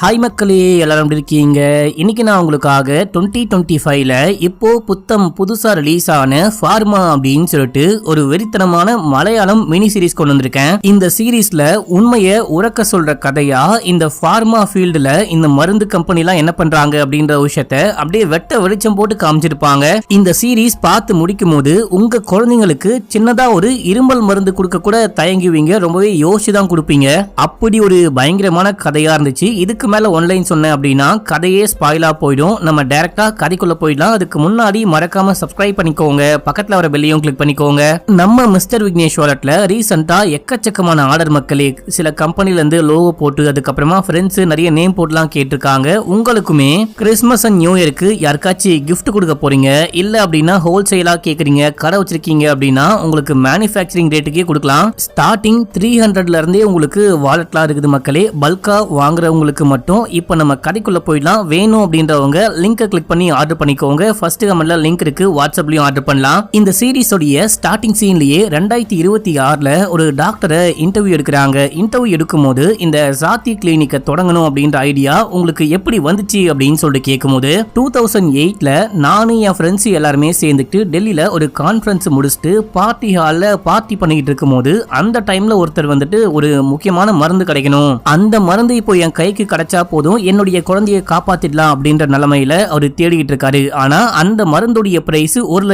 Hi மக்களே, எல்லாரும் எப்படி இருக்கீங்க? இன்னைக்கு நான் உங்களுக்காக 2025ல இப்போ புதுசா ரிலீஸ் ஆன ஃபார்மா அப்படின்னு சொல்லிட்டு ஒரு வெறித்தனமான மலையாளம் மினி சீரிஸ் கொண்டு வந்திருக்கேன். இந்த சீரீஸ்ல உண்மையை உறக்க சொல்ற கதையா இந்த ஃபார்மா ஃபீல்டுல இந்த மருந்து கம்பெனி எல்லாம் என்ன பண்றாங்க அப்படின்ற விஷயத்த அப்படியே வெட்ட வெளிச்சம் போட்டு காமிச்சிருப்பாங்க. இந்த சீரீஸ் பார்த்து முடிக்கும் போது உங்க குழந்தைங்களுக்கு சின்னதா ஒரு இருமல் மருந்து கொடுக்க கூட தயங்குவீங்க, ரொம்பவே யோசிச்சு தான் கொடுப்பீங்க. அப்படி ஒரு பயங்கரமான கதையா இருந்துச்சு. இதுக்கு மேல ஒன்லைன் சொன்னேன் அப்படின்னா கதையே ஸ்பாயிலா போயிடும். நம்ம டைரக்டா கதைக்குள்ள போயிடலாம். அதுக்கு முன்னாடி மறக்காம சப்ஸ்கிரைப் பண்ணிக்கோங்க, பக்கத்துல வர பெல்லையும் கிளிக் பண்ணிக்கோங்க. நம்ம மிஸ்டர் விக்னேஷ் வாலெட்ல ரீசெண்டா எக்கச்சக்கமான ஆர்டர் மக்களே. சில கம்பெனில இருந்து லோகோ போட்டு அதுக்கப்புறமா ஃப்ரெண்ட்ஸ் நிறைய நேம் போட்டுலாம் கேட்டிருக்காங்க. உங்களுக்குமே கிறிஸ்மஸ் அண்ட் நியூ இயருக்கு யாருக்காச்சும் கிஃப்ட் கொடுக்க போறீங்க, இல்ல அப்படின்னா ஹோல்சேலா கேக்குறீங்க, கடை வச்சிருக்கீங்க அப்படின்னா உங்களுக்கு மேனுஃபேக்சரிங் ரேட்டுக்கே கொடுக்கலாம். ஸ்டார்டிங் 300ல இருந்தே உங்களுக்கு வாலெட்லாம் இருக்குது மக்களே. பல்கா வாங்குறவங்களுக்கு மட்டும் இப்போ நம்ம கடைக்குள்ள போயிடலாம். வேணும் அப்படின்றவங்க லிங்கை கிளிக் பண்ணி ஆர்டர் பண்ணிக்கோங்க. ஃபர்ஸ்ட் கமெண்ட்ல லிங்க் இருக்கு, வாட்ஸ்அப்லயும் ஆர்டர் பண்ணலாம். இந்த சீரிஸ் உடைய ஸ்டார்டிங் சீன்லயே 2026ல ஒரு டாக்டரை இன்டர்வியூ எடுக்கிறாங்க. இன்டர்வியூ எடுக்கும் போது இந்த சாத்தி கிளினிக்கை தொடங்கணும் அப்படின்ற ஐடியா உங்களுக்கு எப்படி வந்துச்சு அப்படின்னு சொல்லிட்டு கேட்கும்போது 2008ல நானும் என் ஃப்ரெண்ட்ஸ் எல்லாருமே சேர்ந்துட்டு டெல்லியில ஒரு கான்ஃபரன்ஸ் முடிச்சுட்டு பார்ட்டி ஹால்ல பார்ட்டி பண்ணிட்டு இருக்கும் போது அந்த டைம்ல ஒருத்தர் வந்துட்டு ஒரு முக்கியமான மருந்து கிடைக்கணும், அந்த மருந்து இப்போ என் கைக்கு கிடைச்சா போதும், என்னுடைய குழந்தையை காப்பாத்திடலாம் அப்படின்ற நிலைமையில அவர் தேடிட்டு இருக்காரு. ஆனா அந்த மருந்துடைய பிரைஸ் 1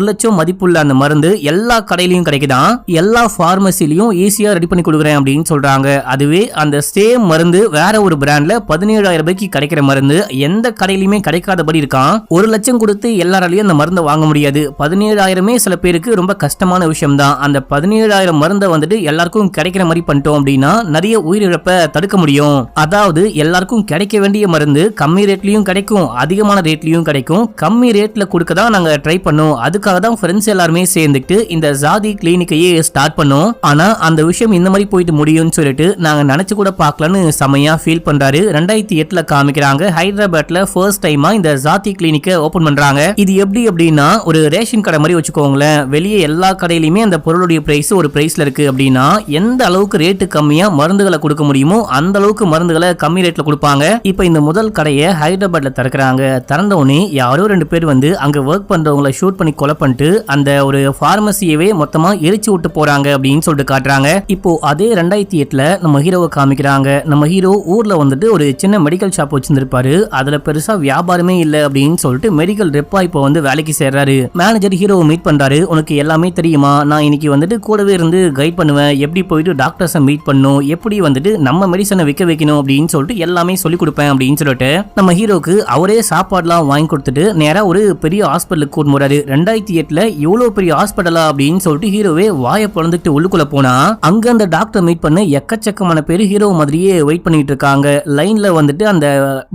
லட்சம் மதிப்புள்ள அந்த மருந்து எல்லா கடையிலயும் கிடைக்குதான், எல்லா பார்மசிலையும் ஈஸியா ரெடி பண்ணி கொடுக்குறேன் அப்படின்னு சொல்றாங்க. அதுவே அந்த சேம் மருந்து வேற ஒரு பிராண்ட்ல 17,000 ரூபாய்க்கு கிடைக்கிற மருந்து எந்த கடையிலுமே கிடைக்காதபடி இருக்கான். 1 லட்சம் கொடுத்து எல்லாராலையும் அந்த மருந்தை வாங்க முடியாது. 17,000மே சில பேருக்கு ரொம்ப கஷ்டமான விஷயம் தான். அந்த 17,000 மருந்தை வந்துட்டு எல்லாருக்கும் கிடைக்கிற மாதிரி பண்ணிட்டோம் அப்படின்னா நிறைய உயிரிழப்பை தடுக்க முடியும். அதாவது எல்லாருக்கும் கிடைக்க வேண்டிய மருந்து கம்மி ரேட்லயும் கிடைக்கும், அதிகமான ரேட்லயும் கிடைக்கும். கம்மி ரேட்ல கொடுக்க தான் நாங்க ட்ரை பண்ணோம். அதுக்காக தான் ஃப்ரெண்ட்ஸ் எல்லாருமே சேர்ந்துட்டு இந்த ஜாதி கிளினிக்கையே ஸ்டார்ட் பண்ணோம். ஆனா அந்த விஷயம் இந்த மாதிரி போயிட்டு முடியும்னு சொல்லிட்டு நாங்க நினைச்சு கூட பார்க்கலன்னு செமையா ஃபீல் பண்றாரு. 2008ல காமிக்கிறாங்க. ஹைதராபாத்ல ஃபர்ஸ்ட் டைமா இந்த ஜாதி கிளினிக்கை ஓபன் பண்றாங்க. இது எப்படி அப்படின்னா ஒரு ரேஷன் கடை மாதிரி வச்சுக்கோங்களேன். வெளியே எல்லா கடையிலுமே அந்த பொருளுடைய பிரைஸ் ஒரு பிரைஸ்ல இருக்கு அப்படின்னா எந்த அளவுக்கு ரேட்டு கம்மியா மருந்துகளை கொடுக்க முடியுமோ அந்த அளவுக்கு மருந்துகளை கம்மி ரேட்ல கொடுப்பாங்க. இப்ப இந்த முதல் கடையை ஹைதராபாத்ல திறக்கிறாங்க. திறந்த உடனே யாரோ 2 பேர் வந்து அங்க ஒர்க் பண்றவங்களை ஷூட் பண்ணி கொலை பண்ணிட்டு அந்த ஒரு பார்மசியவே மொத்தமா எரிச்சு விட்டு போறாங்க அப்படின்னு சொல்லிட்டு காட்டுறாங்க. இப்போ அதே 2008ல நம்ம ஹீரோவை காமிக்கிறாங்க. நம்ம ஹீரோ ஊர்ல வந்துட்டு ஒரு சின்ன மெடிக்கல் ஷாப் வச்சிருந்திருப்பாரு. அதுல பெருசா வியாபாரமே இல்ல அப்படின்னு சொல்லிட்டு மெடிக்கல் ரெப்பா இப்போ வந்து வேலைக்கு சேர்றாரு. மேனேஜர் ஹீரோவை மீட் பண்றாரு. உனக்கு எல்லாமே தெரியுமா, நான் இன்னைக்கு வந்துட்டு கூடவே இருந்து கைட் பண்ணுவேன், எப்படி போயிட்டு டாக்டர்ஸை மீட் பண்ணணும், எப்படி வந்துட்டு நம்ம மெடிசனை விற்க வைக்கணும் அப்படின்னு சொல்லிட்டு எல்லாமே சொல்லி கொடுப்பேன் அப்படின்னு சொல்லிட்டு நம்ம ஹீரோக்கு அவரே சாப்பாடுலாம் வாங்கி கொடுத்துட்டு நேரா ஒரு பெரிய ஹாஸ்பிட்டலுக்கு கூட்டு போறாரு. 2008ல இவ்வளவு பெரிய ஹாஸ்பிட்டலா அப்படின்னு சொல்லிட்டு ஹீரோவே வாயை பிளந்துட்டு உள்ளுக்குள்ள போனா அங்க அந்த டாக்டர் மீட் பண்ண எக்கச்சக்கமான பேர் ஹீரோ மாதிரியே வெயிட் பண்ணிட்டு இருக்காங்க. லைன்ல வந்துட்டு அந்த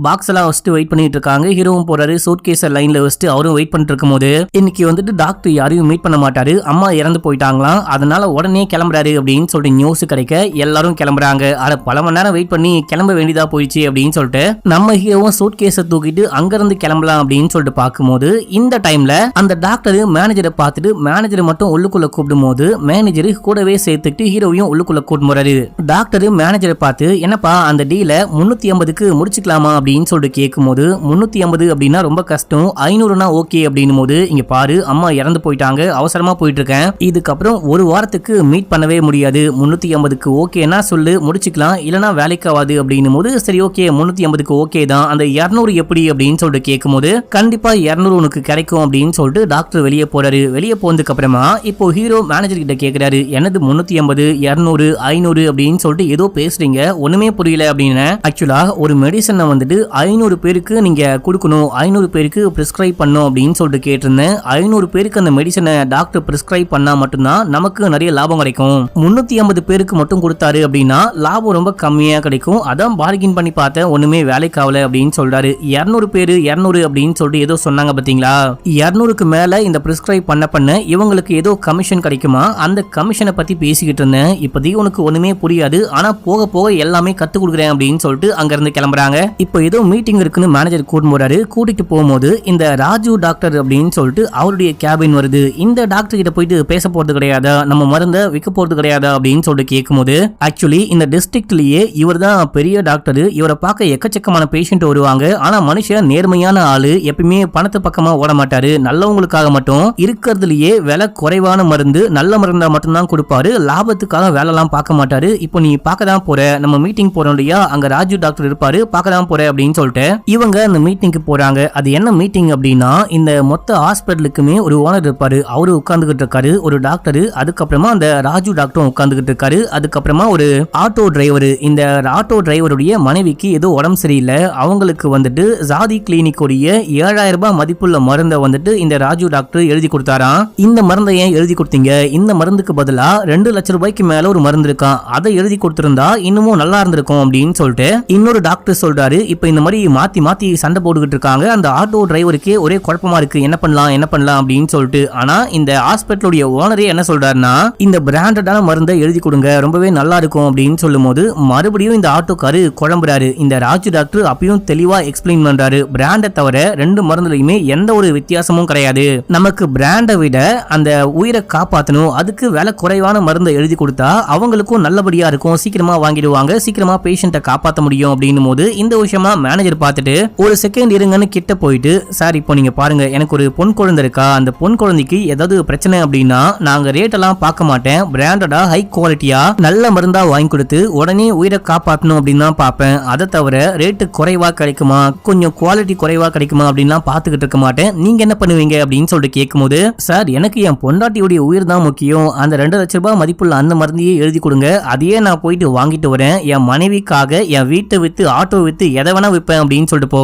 பாக்ஸ் எல்லாம் வச்சுட்டு வெயிட் பண்ணிட்டு இருக்காங்க. ஹீரோவும் போறாரு, சூட் கேஸ லைன்ல வச்சுட்டு அவரும் வெயிட் பண்ணிட்டு இருக்கும் போது இன்னைக்கு வந்துட்டு டாக்டர் யாரையும் மீட் பண்ண மாட்டாரு, அம்மா இறந்து போயிட்டாங்களாம், அதனால உடனே கிளம்புறாரு அப்படின்னு சொல்லிட்டு நியூஸ் கிடைக்க எல்லாரும் கிளம்புறாங்க. அட பல மணி நேரம் வெயிட் பண்ணி கிளம்ப வேண்டியதா போயிடுச்சு அப்படின்னு சொல்லிட்டு நம்ம ஹீரோவும் சூட் கேஸை தூக்கிட்டு அங்கிருந்து கிளம்பலாம் அப்படின்னு சொல்லிட்டு பார்க்கும்போது இந்த டைம்ல அந்த டாக்டர் மேனேஜரை பார்த்துட்டு மேனேஜரை மட்டும் உள்ளுக்குள்ள கூப்பிடும் போது மேனேஜர் கூடவே சேர்த்துட்டு ஹீரோவையும் உள்ளுக்குள்ள கூட்டு போறாரு. டாக்டர் மேனேஜரை பார்த்து என்னப்பா அந்த டீல 350க்கு முடிச்சுக்கலாமா அப்படின்னு சொல்லிட்டு கேட்கும் போது 350 அப்படின்னா ரொம்ப கஷ்டம், 500னா ஓகே அப்படின்னும் போது இங்க பாரு அம்மா இறந்து போயிட்டாங்க, அவசரமா போயிட்டு இருக்கேன், இதுக்கப்புறம் ஒரு வாரத்துக்கு மீட் பண்ணவே முடியாது, 350க்கு ஓகேனா சொல்லு முடிச்சுக்கலாம், இல்லனா வேலைக்கு ஆகாது அப்படின்னும் போது சரி ஓகே 350க்கு ஓகே தான், அந்த 200 எப்படி அப்படின்னு சொல்லிட்டு கேட்கும்போது கண்டிப்பா 200 உனக்கு கிடைக்கும் அப்படின்னு சொல்லிட்டு டாக்டர் வெளியே போறாரு. வெளியே போனதுக்கு அப்புறமா இப்போ ஹீரோ மேனேஜர் கிட்ட கேட்கிறாரு, என்னது 350 200 500 அப்படின்னு சொல்லிட்டு ஏதோ பேசுறீங்க, ஒண்ணுமே புரியல அப்படின்னு. ஆக்சுவலா ஒரு மெடிசனை வந்துட்டு 500 பேருக்கு நீங்க கொடுக்கணும், 500 பேருக்கு பிரிஸ்கிரைப் பண்ணணும் அப்படின்னு சொல்லிட்டு கேட்டிருந்தேன். 500 பேருக்கு அந்த மெடிசனை டாக்டர் பிரிஸ்கிரைப் பண்ணா மட்டும்தான் நமக்கு நிறைய லாபம் கிடைக்கும், 350 பேருக்கு மட்டும் கொடுத்தாரு அப்படின்னா லாபம் ரொம்ப கம்மியா கிடைக்கும், அதான் பார்கின் பண்ணி பார்த்தேன், ஒண்ணுமே வேலைக்கு ஆகல அப்படின்னு சொல்றாரு. 200 பேரு 200 அப்படின்னு சொல்லிட்டு ஏதோ சொன்னாங்க பாத்தீங்களா, 200க்கு மேல இந்த பிரிஸ்கிரைப் பண்ண இவங்களுக்கு ஏதோ கமிஷன் கிடைக்குமா, அந்த கமிஷனை பத்தி பேசிக்கிட்டு இருந்தேன். இப்போதைக்கு உனக்கு ஒண்ணுமே புரியாது, ஆனா போக போக எல்லாமே கத்து கொடுக்குறேன் அப்படின்னு சொல்லிட்டு அங்க இருந்து கிளம்புறாங்க. இப்போ ஏதோ மீட்டிங் இருக்குன்னு மேனேஜர் கூட்டு போறாரு. கூட்டிட்டு போகும்போது இந்த ராஜு டாக்டர் அப்படின்னு சொல்லிட்டு அவருடைய கேபின் வருது. இந்த டாக்டர் கிட்ட போயிட்டு பேச போறது கிடையாதா, நம்ம மருந்தை விற்க போறது கிடையாதா அப்படின்னு சொல்லிட்டு கேட்கும்போது ஆக்சுவலி இந்த டிஸ்ட்ரிக்ட்லயே இவர் தான் பெரிய டாக்டர், டாக்டர். இவரை பார்க்க எக்கச்சக்கமான பேஷண்ட் வருவாங்க. ஆனா மனுஷன் நேர்மையான ஆளு, எப்பயுமே பணத்து பக்கமா ஓட மாட்டாரு. நல்லவங்களுக்காக மட்டும் இருக்கிறதுலயே விலை குறைவான மருந்து, நல்ல மருந்தா மட்டும்தான் கொடுப்பாரு. லாபத்துக்காக வேலை எல்லாம் பார்க்க மாட்டாரு. இப்போ நீ பார்க்க தான் போற, நம்ம மீட்டிங் போறோம் இல்லையா, அங்க ராஜு டாக்டர் இருப்பாரு, பார்க்க தான் போற அப்படின்னு சொல்லிட்டு இவங்க அந்த மீட்டிங்க்கு போறாங்க. அது என்ன மீட்டிங் அப்படின்னா, இந்த மொத்த ஹாஸ்பிட்டலுக்குமே ஒரு ஓனர் இருப்பாரு, அவரு உட்கார்ந்துகிட்டு இருக்காரு, ஒரு டாக்டர், அதுக்கப்புறமா அந்த ராஜு டாக்டரும் உட்கார்ந்துகிட்டு இருக்காரு, அதுக்கப்புறமா ஒரு ஆட்டோ டிரைவர். இந்த ஆட்டோ டிரைவருடைய மனைவிக்கு ஏதோ உடம்பு சரியில்லை, அவங்களுக்கு வந்துட்டு ஜாதி கிளினிக் உடைய 7000 ரூபாய் மதிப்புள்ள மருந்தை வந்துட்டு இந்த ராஜு டாக்டர் எழுதி கொடுத்தாராம். இந்த மருந்தை ஏன் எழுதி கொடுத்தீங்க, இந்த மருந்துக்கு பதிலா 2 லட்சம் ரூபாய்க்கு மேல ஒரு மருந்து இருக்கான், அதை எழுதி கொடுத்திருந்தா இன்னமும் நல்லா இருந்திருக்கும் அப்படின்னு சொல்லிட்டு இன்னொரு டாக்டர் சொல்றாரு. இப்ப இந்த மாதிரி மாத்தி மாத்தி சண்டை போட்டுக்கிட்டு இருக்காங்க. அந்த ஆட்டோ டிரைவருக்கே ஒரே குழப்பமா இருக்கு, என்ன பண்ணலாம் அப்படின்னு சொல்லிட்டு. ஆனா இந்த ஹாஸ்பிட்டலுடைய ஓனரே என்ன சொல்றாருன்னா, இந்த பிராண்டடான மருந்தை எழுதி கொடுங்க, ரொம்பவே நல்லா இருக்கும் அப்படின்னு சொல்லும் போது மறுபடியும் இந்த ஆட்டோக்காரு குழம்புறாரு. இந்த ராஜு டாக்டர் அப்பயும் தெளிவா எக்ஸ்பிளைன் பண்றாரு, பிராண்டை தவிர 2 மருந்துலயுமே எந்த ஒரு வித்தியாசமும் கிடையாது, நமக்கு பிராண்டை விட அந்த உயிரை காப்பாற்றணும், அதுக்கு விலை குறைவான மருந்தை எழுதி கொடுத்தா அவங்களுக்கும் நல்லபடியா இருக்கும், சீக்கிரமா வாங்கிடுவாங்க, சீக்கிரமா பேஷண்ட்டை காப்பாற்ற முடியும் அப்படின்னும் போது இந்த விஷயமா மேனேஜர் பார்த்துட்டு ஒரு செகண்ட் இருங்கன்னு கிட்ட போயிட்டு, சார் இப்போ நீங்க பாருங்க, எனக்கு ஒரு பொன் குழந்தை இருக்கா, அந்த பொன் குழந்தைக்கு ஏதாவது பிரச்சனை அப்படின்னா நாங்க ரேட் எல்லாம் பார்க்க மாட்டேன், பிராண்டடா ஹை குவாலிட்டியா நல்ல மருந்தா வாங்கி கொடுத்து உடனே உயிரை காப்பாற்றணும் அப்படின்னு தான் பார்ப்பேன், அதை தவிர ரேட்டு குறைவா கிடைக்குமா, கொஞ்சம் குவாலிட்டி குறைவா கிடைக்குமா அப்படின்லாம் பார்த்துக்கிட்டு இருக்க மாட்டேன், நீங்க என்ன பண்ணுவீங்க அப்படின்னு சொல்லிட்டு கேட்கும்போது, சார் எனக்கு என் பொண்டாட்டியுடைய உயிர் தான் முக்கியம், அந்த 2 லட்சம் ரூபாய் மதிப்புள்ள அந்த மருந்தையே எழுதி கொடுங்க, அதையே நான் போயிட்டு வாங்கிட்டு வரேன், என் மனைவிக்காக என் வீட்டை வித்து ஆட்டோ வித்து எதை வேணா விற்பேன் அப்படின்னு சொல்லிட்டு போ.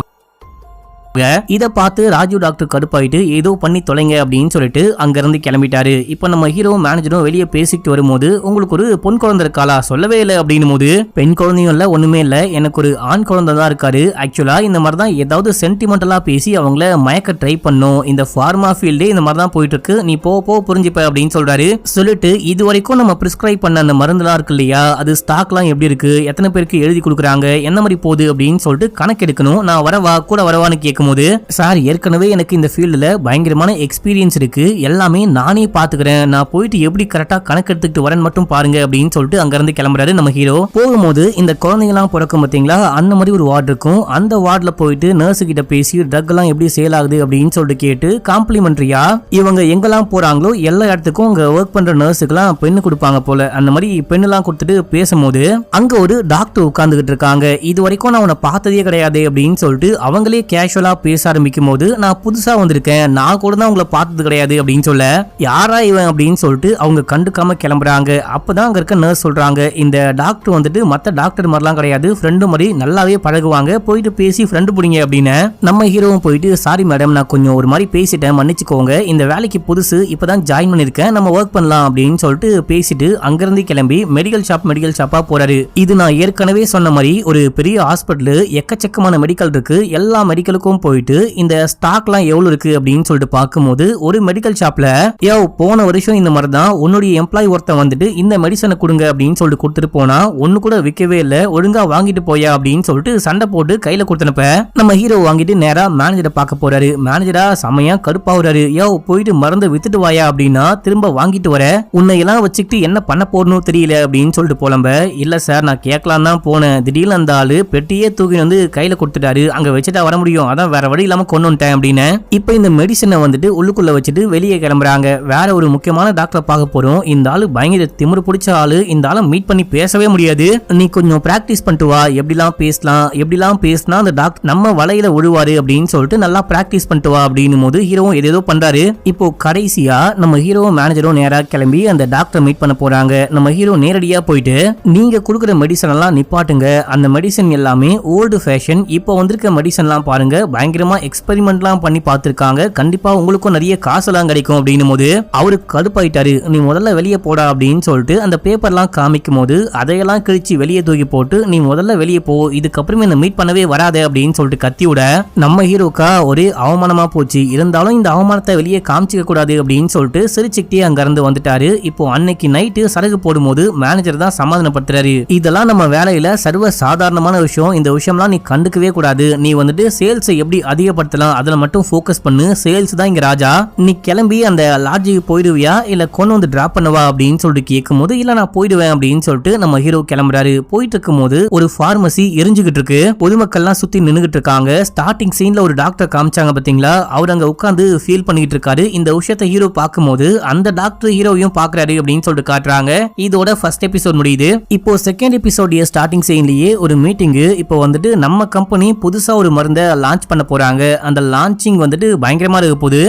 இதை பார்த்து ராஜு டாக்டர் கடுப்பாயிட்டு ஏதோ பண்ணி தொலைங்க அப்படின்னு சொல்லிட்டு அங்கிருந்து கிளம்பிட்டாரு. இப்போ நம்ம ஹீரோ மேனேஜரும் வெளியே பேசிட்டு வரும்போது, உங்களுக்கு ஒரு பொன் குழந்தை இருக்காளா, சொல்லவே இல்லை அப்படின்னும் போது, பெண் குழந்தையும் இல்ல ஒண்ணுமே இல்ல, எனக்கு ஒரு ஆண் குழந்தை தான் இருக்காரு, ஆக்சுவலா இந்த மாதிரி தான் ஏதாவது சென்டிமெண்டலா பேசி அவங்கள மயக்க ட்ரை பண்ணும், இந்த ஃபார்மா ஃபீல்டே இந்த மாதிரி தான் போயிட்டு இருக்கு, நீ போ புரிஞ்சுப்ப அப்படின்னு சொல்றாரு. சொல்லிட்டு இது வரைக்கும் நம்ம பிரிஸ்கிரைப் பண்ண அந்த மருந்துலாம் இருக்கு இல்லையா, அது ஸ்டாக்லாம் எப்படி இருக்கு, எத்தனை பேருக்கு எழுதி கொடுக்குறாங்க, என்ன மாதிரி போகுது அப்படின்னு சொல்லிட்டு கணக்கு எடுக்கணும், நான் வரவா கூட வரவான்னு கேட்கும் போது, சார் ஏற்கனவே எனக்கு இந்த ஃபீல்டுல பயங்கரமான எக்ஸ்பீரியன்ஸ் இருக்கு, எல்லாமே நானே பாத்துக்கிறேன், நான் போயிட்டு எப்படி கரெக்டா கணக்கு எடுத்துக்கிட்டு வரேன் மட்டும் பாருங்க அப்படின்னு சொல்லிட்டு அங்க இருந்து கிளம்புறாரு நம்ம ஹீரோ. போகும்போது இந்த குழந்தைங்கலாம் பிறக்கும் பார்த்தீங்களா, அந்த மாதிரி ஒரு வார்டு இருக்கும், அந்த வார்டுல போயிட்டு நர்ஸ் கிட்ட பேசி ட்ரக் எல்லாம் எப்படி சேல் ஆகுது அப்படின்னு சொல்லிட்டு கேட்டு காம்ப்ளிமெண்டரியா இவங்க எங்கெல்லாம் போறாங்களோ எல்லா இடத்துக்கும் அங்க ஒர்க் பண்ற நர்ஸுக்கெல்லாம் பெண்ணு கொடுப்பாங்க போல, அந்த மாதிரி பெண்ணெல்லாம் கொடுத்துட்டு பேசும்போது அங்க ஒரு டாக்டர் உட்கார்ந்துகிட்டு இருக்காங்க. இது வரைக்கும் நான் உன்னை பார்த்ததே கிடையாது அப்படின்னு சொல்லிட்டு அவங்களே கேஷுவலா பேச ஆரம்பிக்கும் போது, நான் புதுசா வந்திருக்கேன், நான் கூட தான் உங்களை பார்த்தது கிடையாது அப்படின்னு சொல்ல, யாரா இவன் அப்படின்னு சொல்லிட்டு அவங்க கண்டுக்காம கிளம்புறாங்க. அப்பதான் அங்க இருக்க நர்ஸ் சொல்றாங்க, இந்த டாக்டர் வந்துட்டு மத்த டாக்டர் மாதிரிலாம் கிடையாது, ஃப்ரெண்டு மாதிரி நல்லாவே பழகுவாங்க, போயிட்டு பேசி ஃப்ரெண்டு பிடிங்க அப்படின்னு. நம்ம ஹீரோவும் போயிட்டு, சாரி மேடம் நான் கொஞ்சம் ஒரு மாதிரி பேசிட்டேன், மன்னிச்சுக்கோங்க, இந்த வேலைக்கு புதுசு, இப்பதான் ஜாயின் பண்ணிருக்கேன், நம்ம ஒர்க் பண்ணலாம் அப்படின்னு சொல்லிட்டு பேசிட்டு அங்கிருந்து கிளம்பி மெடிக்கல் ஷாப்பா போறாரு. இது நான் ஏற்கனவே சொன்ன மாதிரி ஒரு பெரிய ஹாஸ்பிட்டல், எக்கச்சக்கமான மெடிக்கல் இருக்கு, எல்லா மெடிக்கலுக்கும் போயிட்டு இந்த ஸ்டாக்லாம் எவ்வளவு இருக்கு அப்படின்னு சொல்லிட்டு பார்க்கும்போது, ஒரு மெடிக்கல் ஷாப்ல போன வருஷம் இந்த மாதிரி தான் உன்னுடைய எம்ப்ளாயி ஒருத்தன் வந்துட்டு இந்த மெடிசனை கொடுங்க அப்படின்னு சொல்லிட்டு கொடுத்துட்டு போனா ஒன்னு கூட விற்கவே இல்லை, ஒழுங்கா வாங்கிட்டு போயா அப்படின்னு சொல்லிட்டு சண்டை போட்டு கையில கொடுத்தனப்ப நம்ம ஹீரோ வாங்கிட்டு நேரா மேனேஜரை பார்க்க போறாரு. மேனேஜரா செமையா கடுப்பாவுறாரு, போயிட்டு மருந்து வித்துட்டு வாயா அப்படின்னா திரும்ப வாங்கிட்டு வர, உன்னை எல்லாம் வச்சுக்கிட்டு என்ன பண்ண போறணும் தெரியல அப்படின்னு சொல்லிட்டு போலம்ப. இல்ல சார் நான் கேட்கலாம் தான் போனேன், திடீர்னு அந்த ஆளு பெட்டியே தூக்கி வந்து கையில கொடுத்துட்டாரு, அங்க வச்சுட்டா வர முடியும், அதான் வேற வழி இல்லாம கொண்டு வந்துட்டேன் அப்படின்னு. இப்ப இந்த மெடிசனை வந்துட்டு உள்ளுக்குள்ள வச்சுட்டு வெளியே கிளம்புறாங்க. வேற ஒரு முக்கியமான டாக்டரை பார்க்க போறோம். இந்த ஆளு பயங்கர திமிரு பிடிச்ச ஆளு, இந்த ஆளை மீட் பண்ணி பேசவே முடியாது, நீ கொஞ்சம் பிராக்டிஸ் பண்ணிட்டு வா, எப்படிலாம் பேசினா அந்த டாக்டர் நம்ம வலையில விழுவாரு அப்படின்னு சொல்லிட்டு நல்லா பிராக்டிஸ் பண்ணிட்டு வா அப்படின்னும் போது ஹீரோவும் ஏதோ பண்றாரு. இப்போ கடைசியா நம்ம ஹீரோவும் மேனேஜரும் நேரா கிளம்பி அந்த டாக்டரை மீட் பண்ண போறாங்க. நம்ம ஹீரோ நேரடியா போயிட்டு, நீங்க கொடுக்குற மெடிசன் எல்லாம் நிப்பாட்டுங்க, அந்த மெடிசன் எல்லாமே ஓல்டு ஃபேஷன், இப்போ வந்திருக்க மெடிசன் எல்லாம் பாருங்க பயங்கரமா எக்ஸ்பெரிமெண்ட்லாம் பண்ணி பார்த்திருக்காங்க, கண்டிப்பா உங்களுக்கும் நிறைய காசுலாம் கிடைக்கும் அப்படின்னும் போது அவருக்கு கடுப்பாயிட்டாரு. நீ முதல்ல வெளியே போடா அப்படின்னு சொல்லிட்டு அந்த பேப்பர்லாம் காமிக்கும் போது அதையெல்லாம் கிழிச்சு வெளியே தூக்கி போட்டு, நீ முதல்ல வெளியே போ, இதுக்கப்புறமே இந்த மீட் பண்ணவே வராத அப்படின்னு சொல்லிட்டு கத்தி விட, நம்ம ஹீரோக்கா ஒரே அவமானமா போச்சு. இருந்தாலும் இந்த அவமானத்தை வெளியே காமிச்சிக்க கூடாது அப்படின்னு சொல்லிட்டு சிரிச்சுக்கிட்டே அங்க இருந்து வந்துட்டாரு. இப்போ அன்னைக்கு நைட்டு சரகு போடும்போது மேனேஜர் தான் சமாதானப்படுத்துறாரு, இதெல்லாம் நம்ம வேலையில சர்வ சாதாரணமான விஷயம், இந்த விஷயம்லாம் நீ கண்டுக்கவே கூடாது, நீ வந்துட்டு சேல்ஸ் எப்படி எப்படி அதிகப்படுத்தலாம் அதுல மட்டும் ஃபோக்கஸ் பண்ணு, சேல்ஸ் தான் இங்க ராஜா, நீ கிளம்பி அந்த லாட்ஜுக்கு போயிடுவியா இல்ல கொண்டு வந்து டிராப் பண்ணவா அப்படின்னு சொல்லிட்டு கேட்கும்போது இல்ல நான் போயிடுவேன் அப்படின்னு சொல்லிட்டு நம்ம ஹீரோ கிளம்புறாரு. போயிட்டு இருக்கும் போது ஒரு பார்மசி எரிஞ்சுகிட்டு இருக்கு, பொதுமக்கள்லாம் சுத்தி நின்னுகிட்டு இருக்காங்க. ஸ்டார்டிங் சீன்ல ஒரு டாக்டர் காமிச்சாங்க பாத்தீங்களா, அவர் அங்க உட்கார்ந்து ஃபீல் பண்ணிட்டு இருக்காரு. இந்த விஷயத்தை ஹீரோ பார்க்கும்போது அந்த டாக்டர் ஹீரோவையும் பாக்குறாரு அப்படின்னு சொல்லிட்டு காட்டுறாங்க. இதோட ஃபர்ஸ்ட் எபிசோட் முடியுது. இப்போ செகண்ட் எபிசோட் ஸ்டார்டிங் சீன்லயே ஒரு மீட்டிங். இப்போ வந்துட்டு நம்ம கம்பெனி புதுசா ஒரு மருந்தை லான்ச் பண்ண போறாங்க. அந்த லான்ச்சிங் வந்துட்டு பயங்கரமா இருக்க போகுது.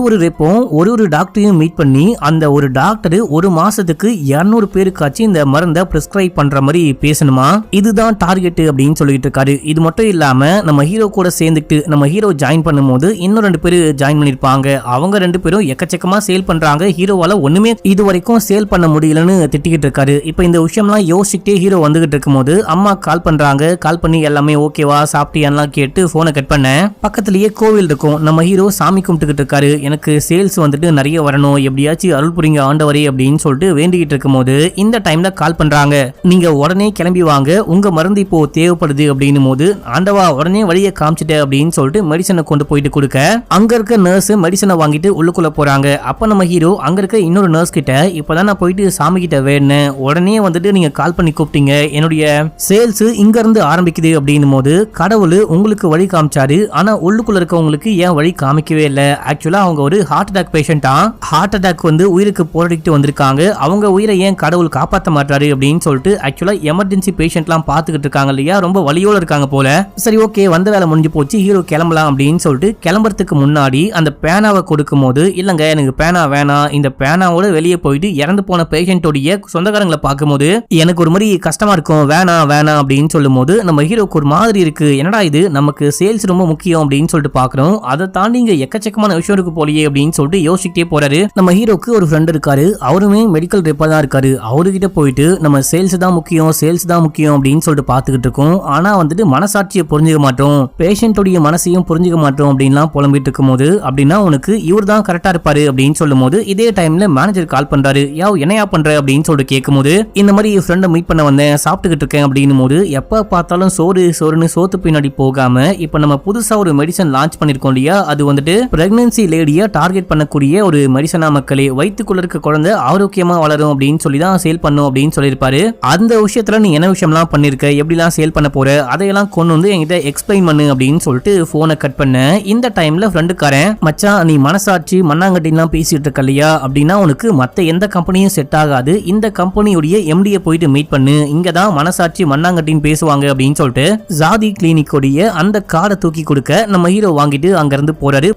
ஒரு ரெப்பும் ஒரு டாக்டரையும் மீட் பண்ணி அந்த ஒரு டாக்டர் ஒரு மாசத்துக்கு 200 பேருக்காச்சு இந்த மருந்தை பிரிஸ்கிரைப் பண்ற மாதிரி பேசணுமா, இதுதான் டார்கெட் அப்படின்னு சொல்லிட்டு இருக்காரு. இது மட்டும் இல்லாம நம்ம ஹீரோ கூட சேர்ந்துட்டு நம்ம ஹீரோ ஜாயின் பண்ணும்போது இன்னும் 2 பேர் ஜாயின் பண்ணிருப்பாங்க. அவங்க 2 பேரும் எக்கச்சக்கமா சேல் பண்றாங்க. ஹீரோவால ஒண்ணுமே இது வரைக்கும் சேல் பண்ண முடியலன்னு திட்டிக்கிட்டு இருக்காரு. இப்ப இந்த விஷயம்லாம் யோசிச்சுட்டே ஹீரோ வந்துகிட்டு இருக்கும்போது அம்மா கால் பண்றாங்க. கால் பண்ணி எல்லாமே ஓகேவா சாப்பிட்டியான்லாம் கேட்டு போனை கட் பண்ண பக்கத்திலேயே கோவில் இருக்கும். நம்ம ஹீரோ சாமி கும்பிட்டுக்கிட்டு இருக்காரு. எனக்கு சேல்ஸ் வந்துட்டு நிறைய வரணும், எப்படியாச்சும் அருள் புரிங்க ஆண்டவரே அப்படின்னு சொல்லிட்டு வேண்டிக்கிட்டு இருக்கும்போது இந்த டைம்ல கால் பண்றாங்க. நீங்க உடனே கிளம்பி வாங்க, உங்க மருந்து இப்போ தேவைப்படுது அப்படின்னும் போது ஆண்டவா உடனே வழியை காமிச்சிட்ட அப்படின்னு சொல்லிட்டு மெடிசனை கொண்டு போயிட்டு கொடுக்க அங்க இருக்க நர்ஸ் மெடிசனை வாங்கிட்டு உள்ளுக்குள்ள போறாங்க. அப்ப நம்ம ஹீரோ அங்க இருக்க இன்னொரு நர்ஸ் கிட்ட இப்பதான் நான் போயிட்டு சாமி கிட்ட வேணும், உடனே வந்துட்டு நீங்க கால் பண்ணி கூப்பிட்டீங்க, என்னுடைய சேல்ஸ் இங்க இருந்து ஆரம்பிக்குது அப்படின்னும் போது கடவுள் உங்களுக்கு வழி காமிச்சாரு, ஆனா உள்ளுக்குள்ள இருக்கவங்களுக்கு ஏன் வழி காமிக்கவே இல்லை. ஆக்சுவலா அவங்க ஒரு ஹார்ட் அட்டாக் பேஷண்டா, ஹார்ட் அட்டாக் வந்து உயிருக்கு போராடிட்டு வந்திருக்காங்க, அவங்க உயிரை ஏன் கடவுள் காப்பாற்ற மாட்டாரு அப்படின்னு சொல்லிட்டு ஆக்சுவலா எமர்ஜென்சி பேஷண்ட்லாம் பாத்துக்கிட்டு இருக்காங்க இல்லையா, ரொம்ப வலியோட இருக்காங்க போல. சரி ஓகே வந்த வேலை முடிஞ்சு போச்சு, ஹீரோ கிளம்பலாம் அப்படின்னு சொல்லிட்டு கிளம்புறதுக்கு முன்னாடி அந்த பேனாவை கொடுக்கும் போது இல்லங்க எனக்கு பேனா வேணாம், இந்த பேனாவோட வெளியே போயிட்டு இறந்து போன பேஷண்டோடைய சொந்தக்காரங்களை பார்க்கும்போது எனக்கு ஒரு மாதிரி கஷ்டமா இருக்கும், வேணாம் வேணாம் அப்படின்னு சொல்லும் போது நம்ம ஹீரோக்கு ஒரு மாதிரி இருக்கு, என்னடா இது நமக்கு சேல்ஸ் ரொம்ப முக்கியம் அப்படின்னு சொல்லிட்டு பாக்குறோம், அதை தாண்டி இங்க எக்கச்சக்கமான விஷயம் இருக்கு போலியே அப்படின்னு சொல்லிட்டு யோசிக்கிட்டே போறாரு. நம்ம ஹீரோக்கு ஒரு ஃப்ரெண்ட் இருக்காரு, அவருமே மெடிக்கல் ரெப்பா தான் இருக்காரு. அவர்கிட்ட போயிட்டு நம்ம சேல்ஸ் தான் முக்கியம் சேல்ஸ் தான் முக்கியம் அப்படின்னு சொல்லிட்டு பாத்துக்கிட்டு இருக்கோம். ஆனா வந்துட்டு மனசாட்சியை புரிஞ்சுக்க மாட்டோம், பேஷண்டோடைய மனசையும் புரிஞ்சுக்க மாட்டோம் அப்படின்லாம் புலம்பிட்டு இருக்கும் போது அப்படின்னா உனக்கு இவர் தான் கரெக்டா இருப்பாரு அப்படின்னு சொல்லும் போது இதே டைம்ல மேனேஜர் கால் பண்றாரு. என்னையா பண்ற அப்படின்னு சொல்லிட்டு கேட்கும் போது இந்த மாதிரி ஃப்ரெண்டை மீட் பண்ண வந்தேன், சாப்பிட்டுக்கிட்டு இருக்கேன் அப்படின்னும் போது எப்ப பார்த்தாலும் சோறுன்னு சோத்து பின்னாடி போகாம இப்ப நம்ம புதுசா ஒரு மெடிசன் லான்ச் பண்ணிருக்கோம் இல்லையா, அது வந்துட்டு பிரெக்னன்சி லேடியா டார்கெட் பண்ணக்கூடிய ஒரு மெடிசனா மக்களே, வயிற்றுக்குள்ள இருக்க குழந்தை ஆரோக்கியமா வளரும் அப்படின்னு சொல்லி தான் சேல் பண்ணும் அப்படின்னு சொல்லியிருப்பாரு. அந்த விஷயத்துல நீ என்ன விஷயம்லாம் பண்ணிருக்க, எப்படிலாம் சேல் பண்ண போற, அதையெல்லாம் கொண்டு வந்து என்கிட்ட எக்ஸ்பிளைன் பண்ணு அப்படின்னு சொல்லிட்டு போனை கட் பண்ண இந்த டைம்ல ஃப்ரெண்டுக்காரன் மச்சான் நீ மனசாட்சி மண்ணாங்கட்டிலாம் பேசிட்டு இருக்க இல்லையா அப்படின்னா உனக்கு மத்த எந்த கம்பெனியும் செட் ஆகாது, இந்த கம்பெனியுடைய எம்டியை போயிட்டு மீட் பண்ணு, இங்கதான் மனசாட்சி மண்ணாங்கட்டின்னு பேசுவாங்க அப்படின்னு சொல்லிட்டு ஜாதி கிளினிக்கோடைய அந்த கார்டை தூக்கி கொடுக்க நம்ம ஹீரோ வாங்கிட்டு அங்க இருந்து போறாரு.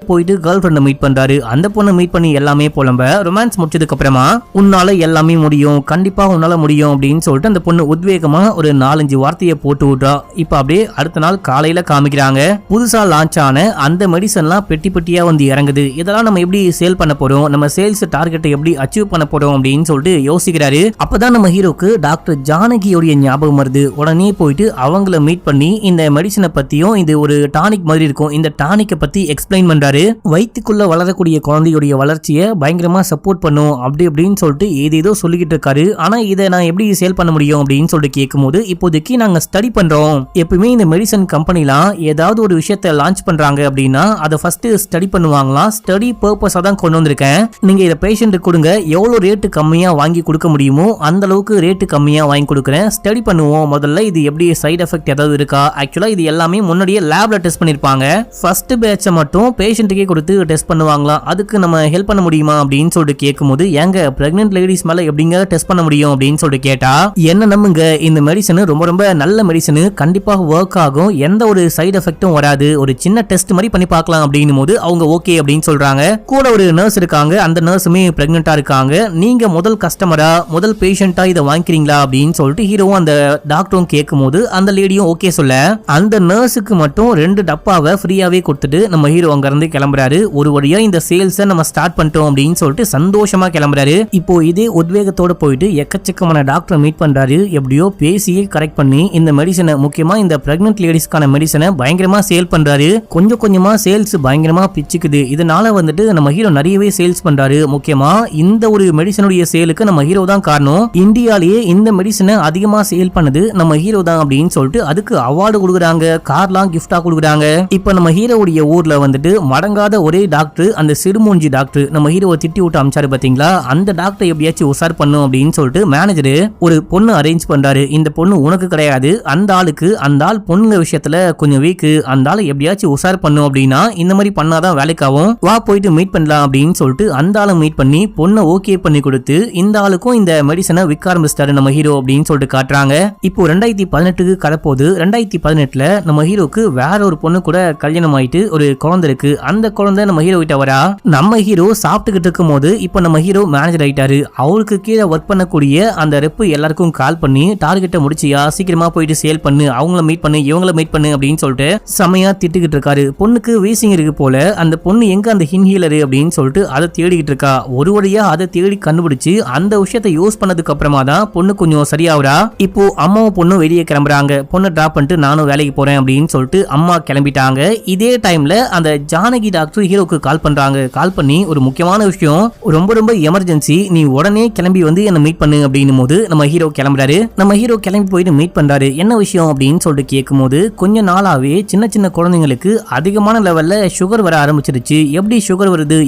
போயிட்டு கேர்ள் ஃப்ரெண்டை மீட் பண்றாரு. அந்த பொண்ணை மீட் பண்ணி எல்லாமே புலம்ப ரொமான்ஸ் முடிச்சதுக்கு அப்புறமா உன்னால எல்லாமே முடியும், கண்டிப்பா உன்னால முடியும் அப்படின்னு சொல்லிட்டு அந்த பொண்ணு உத்வேகமா ஒரு 4-5 வார்த்தையை போட்டு விட்டா. இப்ப அப்படியே அடுத்த நாள் காலையில காமிக்கிறாங்க, புதுசா லான்ச் ஆன அந்த மெடிசன்லாம் பெட்டி பெட்டியா வந்து இறங்குது. இதெல்லாம் நம்ம எப்படி சேல் பண்ண போறோம், நம்ம சேல்ஸ் டார்கெட்டை எப்படி அச்சீவ் பண்ண போறோம் அப்படின்னு சொல்லிட்டு யோசிக்கிறாரு. அப்பதான் நம்ம ஹீரோக்கு டாக்டர் ஜானகியோடைய ஞாபகம் வருது. உடனே போயிட்டு அவங்கள மீட் பண்ணி இந்த மெடிசனை பத்தியும் இது ஒரு டானிக் மாதிரி இருக்கும், இந்த டானிக்கை பத்தி எக்ஸ்பிளைன் பண்றாரு. வயிற்றுக்குள்ள வளரக்கூடிய குழந்தையுடைய வளர்ச்சியை பயங்கரமா சப்போர்ட் பண்ணும் அப்படி அப்படின்னு சொல்லிட்டு ஏதேதோ சொல்லிக்கிட்டு இருக்காரு. ஆனா இதை நான் எப்படி சேல் பண்ண முடியும் அப்படின்னு சொல்லிட்டு கேட்கும்போது இப்போதைக்கு நாங்க ஸ்டடி பண்றோம், எப்பவுமே இந்த மெடிசன் கம்பெனிலாம் ஏதாவது ஒரு விஷயத்தை லான்ச் பண்றாங்க அப்படின்னா அதை ஃபர்ஸ்ட் ஸ்டடி பண்ணுவாங்களாம், ஸ்டடி பர்பஸா தான் கொண்டு வந்திருக்கேன், நீங்க இதை பேஷண்ட் கொடுங்க, எவ்வளவு ரேட்டு கம்மியா வாங்கி கொடுக்க முடியுமோ அந்த அளவுக்கு ரேட்டு கம்மியா வாங்கி கொடுக்குறேன், ஸ்டடி பண்ணுவோம், முதல்ல இது எப்படி சைடு எஃபெக்ட் ஏதாவது இருக்கா, ஆக்சுவலா இது எல்லாமே முன்னாடியே லேப்ல டெஸ்ட் பண்ணிருப்பாங்க, ஃபர்ஸ்ட் பேட்சை மட்டும் பேஷண்ட்டுக்கே கொடுத்து டெஸ்ட் பண்ணுவாங்களாம், அதுக்கு நம்ம ஹெல்ப் பண்ண முடியுமா அப்படின்னு சொல்லிட்டு கேட்கும்போது ஏங்க பிரெக்னன்ட் லேடிஸ் மேல எப்படிங்க டெஸ்ட் பண்ண முடியும் அப்படின்னு சொல்லிட்டு கேட்டா என்ன நம்புங்க இந்த மெடிசன் ரொம்ப ரொம்ப நல்ல மெடிசன், கண்டிப்பாக ஒர்க் ஆகும், எந்த ஒரு சைடு எஃபெக்டும் வராது, ஒரு சின்ன டெஸ்ட் மாதிரி பண்ணி பார்க்கலாம் அப்படின்னும் போது அவங்க ஓகே அப்படின்னு சொல்றாங்க. கூட ஒரு நர்ஸ் இருக்காங்க, அந்த நர்ஸுமே பிரெக்னெண்டா இருக்காங்க, நீங்க முதல் கஸ்டமரா முதல் பேஷண்டா இதை வாங்கிக்கிறீங்களா அப்படின்னு சொல்லிட்டு ஹீரோவும் அந்த டாக்டரும் கேட்கும் போது அந்த லேடியும் ஓகே சொல்ல அந்த நர்ஸுக்கு மட்டும் 2 டப்பாவை ஃப்ரீயாவே கொடுத்துட்டு நம்ம ஹீரோ அங்க இருந்து கிளம்புறாரு. ஒரு வழியா இந்த சேல்ஸை நம்ம ஸ்டார்ட் பண்ணிட்டோம் அப்படின்னு சொல்லிட்டு சந்தோஷமா கிளம்புறாரு. இப்போ இதே உத்வேகத்தோட போயிட்டு எக்கச்சக்கமான டாக்டரை மீட் பண்றாரு. எப்படியோ பேசியே கரெக்ட் பண்ணி இந்த மெடிசனை, முக்கியமா இந்த பிரெக்னன்ட் லேடிஸ்க்கான மெடிசனை பயங்கரமா சேல் பண்றாரு. கொஞ்சம் கொஞ்சமா சேல்ஸ் பயங்கரமா பிச்சுக்குது. இதனால வந்துட்டு நம்ம ஹீரோ நிறையவே சேல்ஸ் பண்றாரு. முக்கியமா இந்த ஒரு மெடிசனுடைய சேலுக்கு நம்ம ஹீரோ தான் காரணம். இந்தியாலேயே இந்த மெடிசனை அதிகமா சேல் பண்ணது நம்ம ஹீரோ தான் அப்படின்னு சொல்லிட்டு அதுக்கு அவார்டு கொடுக்குறாங்க, கார்லாம் கிஃப்டா கொடுக்குறாங்க. இப்ப நம்ம ஹீரோவுடைய ஊர்ல வந்துட்டு மடங்காத ஒரே டாக்டர், அந்த சிறுமூஞ்சி டாக்டர் நம்ம ஹீரோவை திட்டி விட்டு அமிச்சாரு பாத்தீங்களா, அந்த டாக்டர் எப்படியாச்சும் உசார் பண்ணும் அப்படின்னு சொல்லிட்டு மேனேஜர் ஒரு பொண்ணு அரேஞ்ச் பண்றாரு. இந்த பொண்ணு உனக்கு கிடையாது, அந்த ஆளுக்கு, அந்த ஆள் பொண்ணுங்க விஷயத்துல கொஞ்சம் வீக்கு, அந்த ஆளு எப்படியாச்சும் உசார் பண்ணும் அப்படின்னா இந்த மாதிரி பண்ணாதான் வேலைக்காகும், வா போயிட்டு மீட் பண்ணலாம் அப்படின்னு சொல்லிட்டு அந்த ஆளை மீட் பண்ணி பொண்ணை ஓகே பண்ணி கொடுத்து இந்த ஆளுக்கும் இந்த மெடிசனை விற்க ஆரம்பிச்சிட்டாரு நம்ம ஹீரோ அப்படின்னு சொல்லிட்டு காட்டுறாங்க. இப்போ 2018க்கு கடப்போது. 2018ல நம்ம ஹீரோக்கு வேற ஒரு பொண்ணு கூட கல்யாணம் ஆயிட்டு ஒரு குழந்தை இருக்கு. அந்த குழந்தை நம்ம ஹீரோ கிட்ட வரா. நம்ம ஹீரோ சாப்பிட்டுக்கிட்டு இருக்கும் போது இப்போ நம்ம ஹீரோ மேனேஜர் ஆயிட்டாரு. அவருக்கு கீழே ஒர்க் பண்ணக்கூடிய அந்த ரெப்பு எல்லாருக்கும் கால் பண்ணி டார்கெட்டை முடிச்சியா, சீக்கிரமா போயிட்டு சேல் பண்ணு, அவங்கள மீட் பண்ணு, இவங்கள மீட் பண்ணு அப்படின்னு சொல்லிட்டு செமையா திட்டுக்கிட்டு இருக்காரு. பொண்ணுக்கு வீசிங் இருக்கு போல. அந்த பொண்ணு எங்க அந்த இன்ஹீலர் அப்படின்னு சொல்லிட்டு அதை தேடிக்கிட்டு இருக்கா. ஒரு வழியா அதை தேடி கண்டுபிடிச்சு அந்த விஷயத்தை யூஸ் பண்ணதுக்கு அப்புறமா தான் பொண்ணு கொஞ்சம் சரியாவரா. இப்போ அம்மாவும் பொண்ணு வெளியே கிளம்புறாங்க. பொண்ணு டிராப் பண்ணிட்டு நானும் வேலைக்கு போறேன் அப்படின்னு சொல்லிட்டு அம்மா கிளம்பிட்டாங்க. இதே டைம்ல அந்த ஜானகி டாக்டர் ஹீரோக்கு கால் பண்றாங்க. கால் பண்ணி ஒரு முக்கியமான விஷயம், ரொம்ப ரொம்ப எமர்ஜென்சி, நீ உடனே கிளம்பி வந்து என்ன மீட் பண்ணு அப்படின்னும் போது நம்ம ஹீரோ கிளம்புறாரு. நம்ம ஹீரோ கிளம்பி போயிட்டு மீட் பண்றாரு. என்ன விஷயம் அப்படின்னு சொல்லிட்டு கேட்கும் போது, கொஞ்ச நாளாவே சின்ன சின்ன குழந்தைங்களுக்கு அதிகமான லெவல்ல சுகர் வர ஆரம்பிச்சிருச்சு. எப்படி சுகர் வருது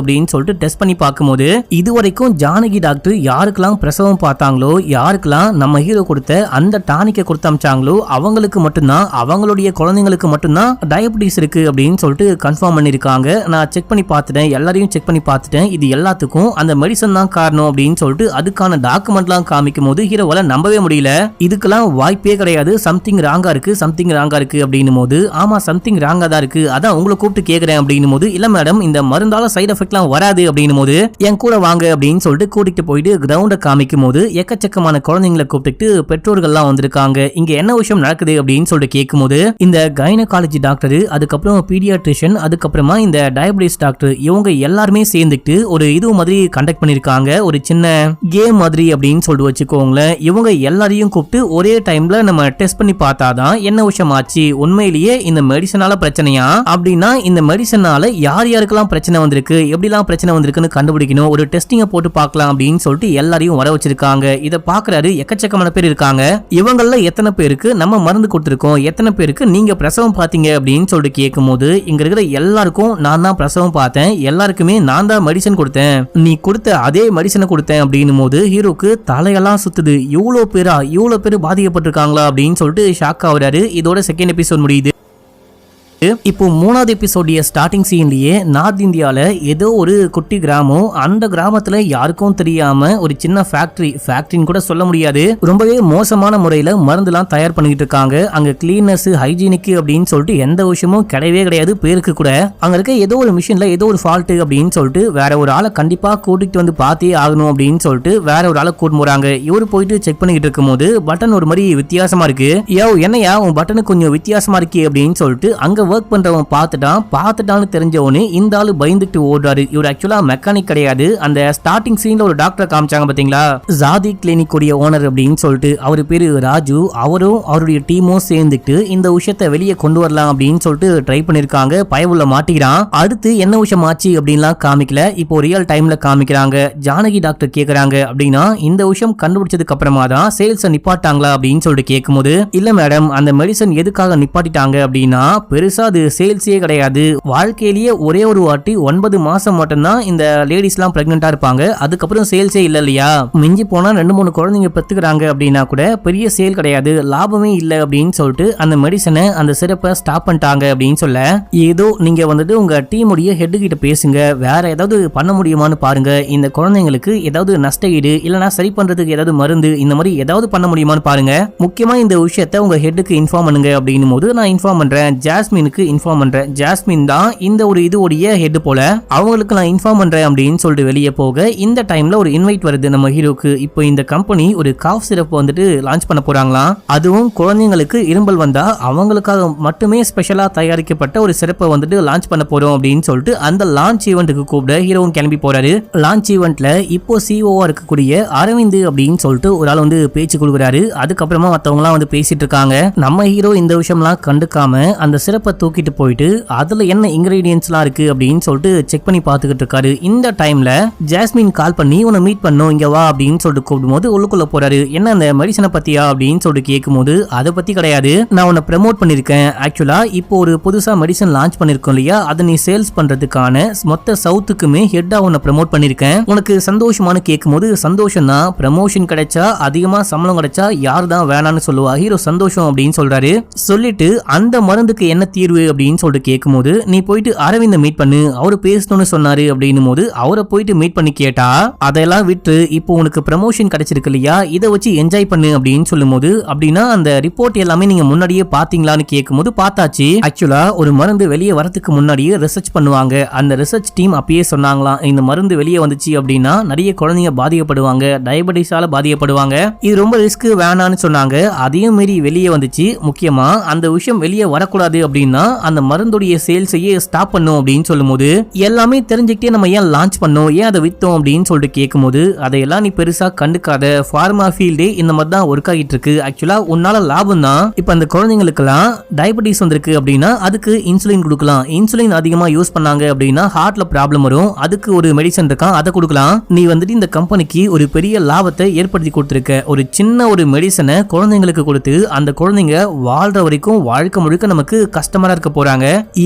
அப்படின்னு சொல்லிட்டு டெஸ்ட் பண்ணி பார்க்கும்போது இதுவரைக்கும் ஜானகி டாக்டர் யாருக்கெல்லாம் பிரசவம் பார்த்தாங்களோ, யாருக்கெல்லாம் நம்ம ஹீரோ கொடுத்த அந்த டானிக்கை கொடுத்து அமிச்சாங்களோ அவங்களுக்கு மட்டும்தான், அவங்களுடைய குழந்தைங்களுக்கு மட்டும்தான் டயபிட்டிஸ் இருக்கு அப்படின்னு சொல்லிட்டு கன்ஃபார்ம் பண்ணிருக்காங்க. நான் செக் பண்ணி பார்த்துட்டேன், எல்லாரையும் செக் பண்ணி பார்த்துட்டேன், இது எல்லாத்துக்கும் அந்த மெடிசன் தான் காரணம் அப்படின்னு சொல்லிட்டு அதுக்கான டாக்குமெண்ட்லாம் காமிக்கும் போது ஹீரோவால நம்பவே முடியல. இதுக்கெல்லாம் வாய்ப்பே கிடையாது, சம்திங் ராங்கா இருக்கு அப்படின்னும் போது, ஆமா சம்திங் ராங்கா தான் இருக்கு, அதான் உங்களை கூப்பிட்டு கேட்கிறேன் அப்படின்னும் போது, இல்ல மேடம் இந்த மருந்தால சைடு எஃபெக்ட்லாம் வராது அப்படின்னும் போது, என் கூட வாங்க அப்படின்னு சொல்லிட்டு கூட்டிட்டு போயிட்டு கிரவுண்ட காமிக்கும் போது எக்கச்சக்கமான குழந்தைங்களை கூப்பிட்டு பெற்றோர்கள்லாம் வந்திருக்காங்க. இங்க என்ன விஷயம் நடக்குது அப்படின்னு சொல்லிட்டு கேட்கும் போது, இந்த கைனகாலஜி டாக்டர், அதுக்கப்புறம் பீடியாட்ரிஷியன், அதுக்கப்புறமா இந்த டயபிட்டிஸ் டாக்டர், இவங்க எல்லாருமே சேர்ந்துட்டு ஒரு இது மாதிரி கண்டக்ட் பண்ணிருக்காங்க. ஒரு சின்ன கேம் மாதிரி அப்படின்னு சொல்லிட்டு வச்சுக்கோங்களேன். இவங்க எல்லாரையும் கூப்பிட்டு ஒரே டைம்ல நம்ம டெஸ்ட் பண்ணி பார்த்தாதான் என்ன விஷயம் ஆச்சு, உண்மையிலேயே இந்த மெடிசனால பிரச்சனையா, அப்படின்னா இந்த மெடிசனால யார் யாருக்கெல்லாம் பிரச்சனை வந்திருக்கு, எப்படிலாம் பிரச்சனை வந்திருக்குன்னு கண்டுபிடிக்கணும், ஒரு டெஸ்டிங்கை போட்டு பார்க்கலாம் அப்படின்னு சொல்லிட்டு எல்லாரையும் வர வச்சிருக்காங்க. இதை பாக்குறாரு. எக்கச்சக்கமான பேர் இருக்காங்க. இவங்கள எத்தனை பேருக்கு நம்ம மருந்து கொடுத்திருக்கோம், எத்தனை பேருக்கு நீங்க பிரசவம் பார்த்தீங்க அப்படின்னு சொல்லிட்டு கேட்கும் போது, இங்க இருக்கிற எல்லாருக்கும் நான் தான் பிரசவம் பார்த்தேன், எல்லாருக்குமே நான் தான் மெடிசன் கொடுத்தேன், நீ கொடுத்த அதே மெடிசனை கொடுத்தேன் அப்படின்னும் போது ஹீரோக்கு தலையெல்லாம் சுத்துது. இவ்வளவு பேர் பாதிக்கப்பட்டிருக்காங்களா அப்படின்னு சொல்லிட்டு ஷாக் ஆகுறாரு. இதோட செகண்ட் எபிசோட் முடியுது. இப்போ மூணாவது எபிசோடிய ஸ்டார்டிங் சீன்லயே நார்த் இந்தியால ஏதோ ஒரு குட்டி கிராமம், அந்த கிராமத்துல யாருக்கும் தெரியாம ஒரு சின்ன ஃபேக்டரின்னு கூட சொல்ல முடியாது, ரொம்பவே மோசமான முறையில மருந்துலாம் தயார் பண்ணிட்டு இருக்காங்க. அங்க கிளீனஸ், ஹைஜீனிக் அப்படின்னு சொல்லிட்டு எந்த விஷயமும் கிடையவே பேருக்கு கூட. அங்க இருக்க ஏதோ ஒரு மிஷின்ல ஏதோ ஒரு ஃபால்ட் அப்படின்னு சொல்லிட்டு வேற ஒரு ஆளை கண்டிப்பா கூட்டிட்டு வந்து பார்த்தே ஆகணும் அப்படின்னு சொல்லிட்டு வேற ஒரு ஆளை கூட்டு போறாங்க. இவரு போயிட்டு செக் பண்ணிட்டு இருக்கும் போது பட்டன் ஒரு மாதிரி வித்தியாசமா இருக்கு. என்னையா உன் பட்டனு கொஞ்சம் வித்தியாசமா இருக்கு அப்படின்னு சொல்லிட்டு அங்க ஒர்க் பண்றவன் பார்த்துட்டான்னு தெரிஞ்சவனே இந்த ஆளு பயந்துட்டு ஓடுறாரு. இவர் ஆக்சுவலா மெக்கானிக் கிடையாது. அந்த ஸ்டார்டிங் சீன்ல ஒரு டாக்டர் காமிச்சாங்க பாத்தீங்களா, ஜாதி கிளினிக் உடைய ஓனர் அப்படின்னு சொல்லிட்டு, அவரு பேரு ராஜு. அவரும் அவருடைய டீமும் சேர்ந்துட்டு இந்த விஷயத்தை வெளியே கொண்டு வரலாம் அப்படின்னு சொல்லிட்டு ட்ரை பண்ணிருக்காங்க. பயவுள்ள மாட்டிக்கிறான். அடுத்து என்ன விஷயம் ஆச்சு அப்படின்லாம் காமிக்கல, இப்போ ரியல் டைம்ல காமிக்கிறாங்க. ஜானகி டாக்டர் கேக்குறாங்க அப்படின்னா இந்த விஷயம் கண்டுபிடிச்சதுக்கு அப்புறமா தான் சேல்ஸ் நிப்பாட்டாங்களா அப்படின்னு சொல்லிட்டு கேட்கும்போது, இல்ல மேடம் அந்த மெடிசன் எதுக்காக நிப்பாட்டிட்டாங்க அப்படின்னா பெருசா அது சேல்ஸே கிடையாது, வாழ்க்கையிலேயே ஒரே ஒரு வாட்டி 9 மாசம் மட்டும்தான் இந்த லேடிஸ்லாம் பிரெக்னெண்டா இருப்பாங்க, அதுக்கப்புறம் சேல்ஸே இல்ல இல்லையா, மிஞ்சி போனா 2-3 குழந்தைங்க பெத்துக்கிறாங்க அப்படின்னா கூட பெரிய சேல் கிடையாது, லாபமே இல்ல அப்படின்னு சொல்லிட்டு அந்த மெடிசனை, அந்த சிறப்பை ஸ்டாப் பண்ணிட்டாங்க அப்படின்னு சொல்ல, ஏதோ நீங்க வந்துட்டு உங்க டீமுடைய ஹெட் கிட்ட பேசுங்க, வேற ஏதாவது பண்ண முடியுமான்னு பாருங்க, இந்த குழந்தைங்களுக்கு ஏதாவது நஷ்ட ஈடு இல்லனா சரி பண்றதுக்கு ஏதாவது மருந்து, இந்த மாதிரி ஏதாவது பண்ண முடியுமான்னு பாருங்க, முக்கியமா இந்த விஷயத்தை உங்க ஹெட்டுக்கு இன்ஃபார்ம் பண்ணுங்க அப்படின்னும் போது, நான் இன்ஃபார்ம் பண்றேன், ஜாஸ்மின் ஹீரோயினுக்கு இன்ஃபார்ம் பண்றேன், ஜாஸ்மின் தான் இந்த ஒரு இதுடைய ஹெட் போல, அவங்களுக்கு நான் இன்ஃபார்ம் பண்றேன் அப்படின்னு சொல்லிட்டு வெளியே போக இந்த டைம்ல ஒரு இன்வைட் வருது நம்ம ஹீரோக்கு. இப்போ இந்த கம்பெனி ஒரு காஃப் சிரப் வந்துட்டு லான்ச் பண்ண போறாங்களாம். அதுவும் குழந்தைங்களுக்கு இரும்பல் வந்தா அவங்களுக்காக மட்டுமே ஸ்பெஷலா தயாரிக்கப்பட்ட ஒரு சிறப்பை வந்துட்டு லான்ச் பண்ண போறோம் அப்படின்னு சொல்லிட்டு அந்த லான்ச் ஈவெண்ட்டுக்கு கூப்பிட ஹீரோவும் கிளம்பி போறாரு. லான்ச் ஈவெண்ட்ல இப்போ சிஓவா இருக்கக்கூடிய அரவிந்த் அப்படின்னு சொல்லிட்டு ஒரு ஆள் வந்து பேச்சு கொடுக்குறாரு. அதுக்கப்புறமா மத்தவங்க எல்லாம் வந்து பேசிட்டு இருக்காங்க. நம்ம ஹீரோ இந்த விஷயம்லாம் கண்டுக்காம அந்த சிறப்பை தூக்கிட்டு போயிட்டு அதுல என்ன இன்கிரீடியன்ஸ்லாம் இருக்கு அப்படின்னு சொல்லிட்டு செக் பண்ணி பாத்துக்கிட்டு இருக்காரு. இந்த டைம்ல ஜாஸ்மின் கால் பண்ணி உன்னை மீட் பண்ணும் இங்க வா அப்படின்னு சொல்லிட்டு கூப்பிடும்போது உள்ளுக்குள்ள போறாரு. என்ன அந்த மெடிசனை பத்தியா அப்படின்னு சொல்லிட்டு கேட்கும்போது அதை பத்தி கிடையாது, நான் உன்னை ப்ரமோட் பண்ணிருக்கேன். ஆக்சுவலா இப்போ ஒரு புதுசா மெடிசன் லான்ச் பண்ணிருக்கோம் இல்லையா, அதை நீ சேல்ஸ் பண்றதுக்கான மொத்த சவுத்துக்குமே ஹெட்டா உன்னை ப்ரமோட் பண்ணிருக்கேன். உனக்கு சந்தோஷமானு கேட்கும்போது சந்தோஷம் தான், ப்ரமோஷன் கிடைச்சா அதிகமா சம்பளம் கிடைச்சா யார் தான் வேணான்னு சொல்லுவா, ஹீரோ சந்தோஷம் அப்படின்னு சொல்றாரு. சொல்லிட்டு அந்த மருந்துக்கு என்ன தீர்வு அப்படின்னு சொல்லிட்டு கேட்கும்போது நீ போயிட்டு அரவிந்த மீட் பண்ணு, அவரு பேசணும்னு சொன்னாரு அப்படின்னும் போது அவரை போயிட்டு மீட் பண்ணி கேட்டா அதெல்லாம் விட்டு இப்போ உனக்கு ப்ரமோஷன் கிடைச்சிருக்கு இல்லையா, இதை வச்சு என்ஜாய் பண்ணு அப்படின்னு சொல்லும் போது அப்படின்னா அந்த ரிப்போர்ட் எல்லாமே நீங்க முன்னாடியே பாத்தீங்களான்னு கேட்கும்போது பார்த்தாச்சு. ஆக்சுவலா ஒரு மருந்து வெளியே வரதுக்கு முன்னாடியே ரிசர்ச் பண்ணுவாங்க. அந்த ரிசர்ச் டீம் அப்பயே சொன்னாங்களாம், இந்த மருந்து வெளியே வந்துச்சு அப்படின்னா நிறைய குழந்தைங்க பாதிக்கப்படுவாங்க, டயபெட்டிஸால பாதிக்கப்படுவாங்க, இது ரொம்ப ரிஸ்க் வேணான்னு சொன்னாங்க. அதையும் மீறி வெளியே வந்துச்சு. முக்கியமா அந்த விஷயம் வெளியே வரக்கூடாது அப்படின்னா அந்த மருந்துடைய சேல்ஸையே ஸ்டாப் பண்ணும் அப்படின்னு சொல்லும் போது எல்லாமே தெரிஞ்சுக்கிட்டே நம்ம ஏன் லான்ச் பண்ணோம், ஏன் அதை வித்தோம் அப்படின்னு சொல்லிட்டு கேட்கும்போது அதையெல்லாம் நீ பெருசா கண்டுக்காத, ஃபார்மா ஃபீல்டே இந்த மாதிரி தான் ஒர்க் ஆகிட்டு இருக்கு. ஆக்சுவலா உன்னால லாபம் தான். இப்ப அந்த குழந்தைங்களுக்கெல்லாம் டயபெட்டிஸ் வந்திருக்கு அப்படின்னா அதுக்கு இன்சுலின் கொடுக்கலாம். இன்சுலின் அதிகமா யூஸ் பண்ணாங்க அப்படின்னா ஹார்ட்ல ப்ராப்ளம் வரும், அதுக்கு ஒரு மெடிசன் இருக்கான், அதை கொடுக்கலாம். நீ வந்துட்டு இந்த கம்பெனிக்கு ஒரு பெரிய லாபத்தை ஏற்படுத்தி கொடுத்திருக்க. ஒரு சின்ன ஒரு மெடிசனை குழந்தைங்களுக்கு கொடுத்து அந்த குழந்தைங்க வாழ்ற வரைக்கும் வாழ்க்கை முழுக்க நமக்கு கஸ்டமரா இருக்க போறாங்க.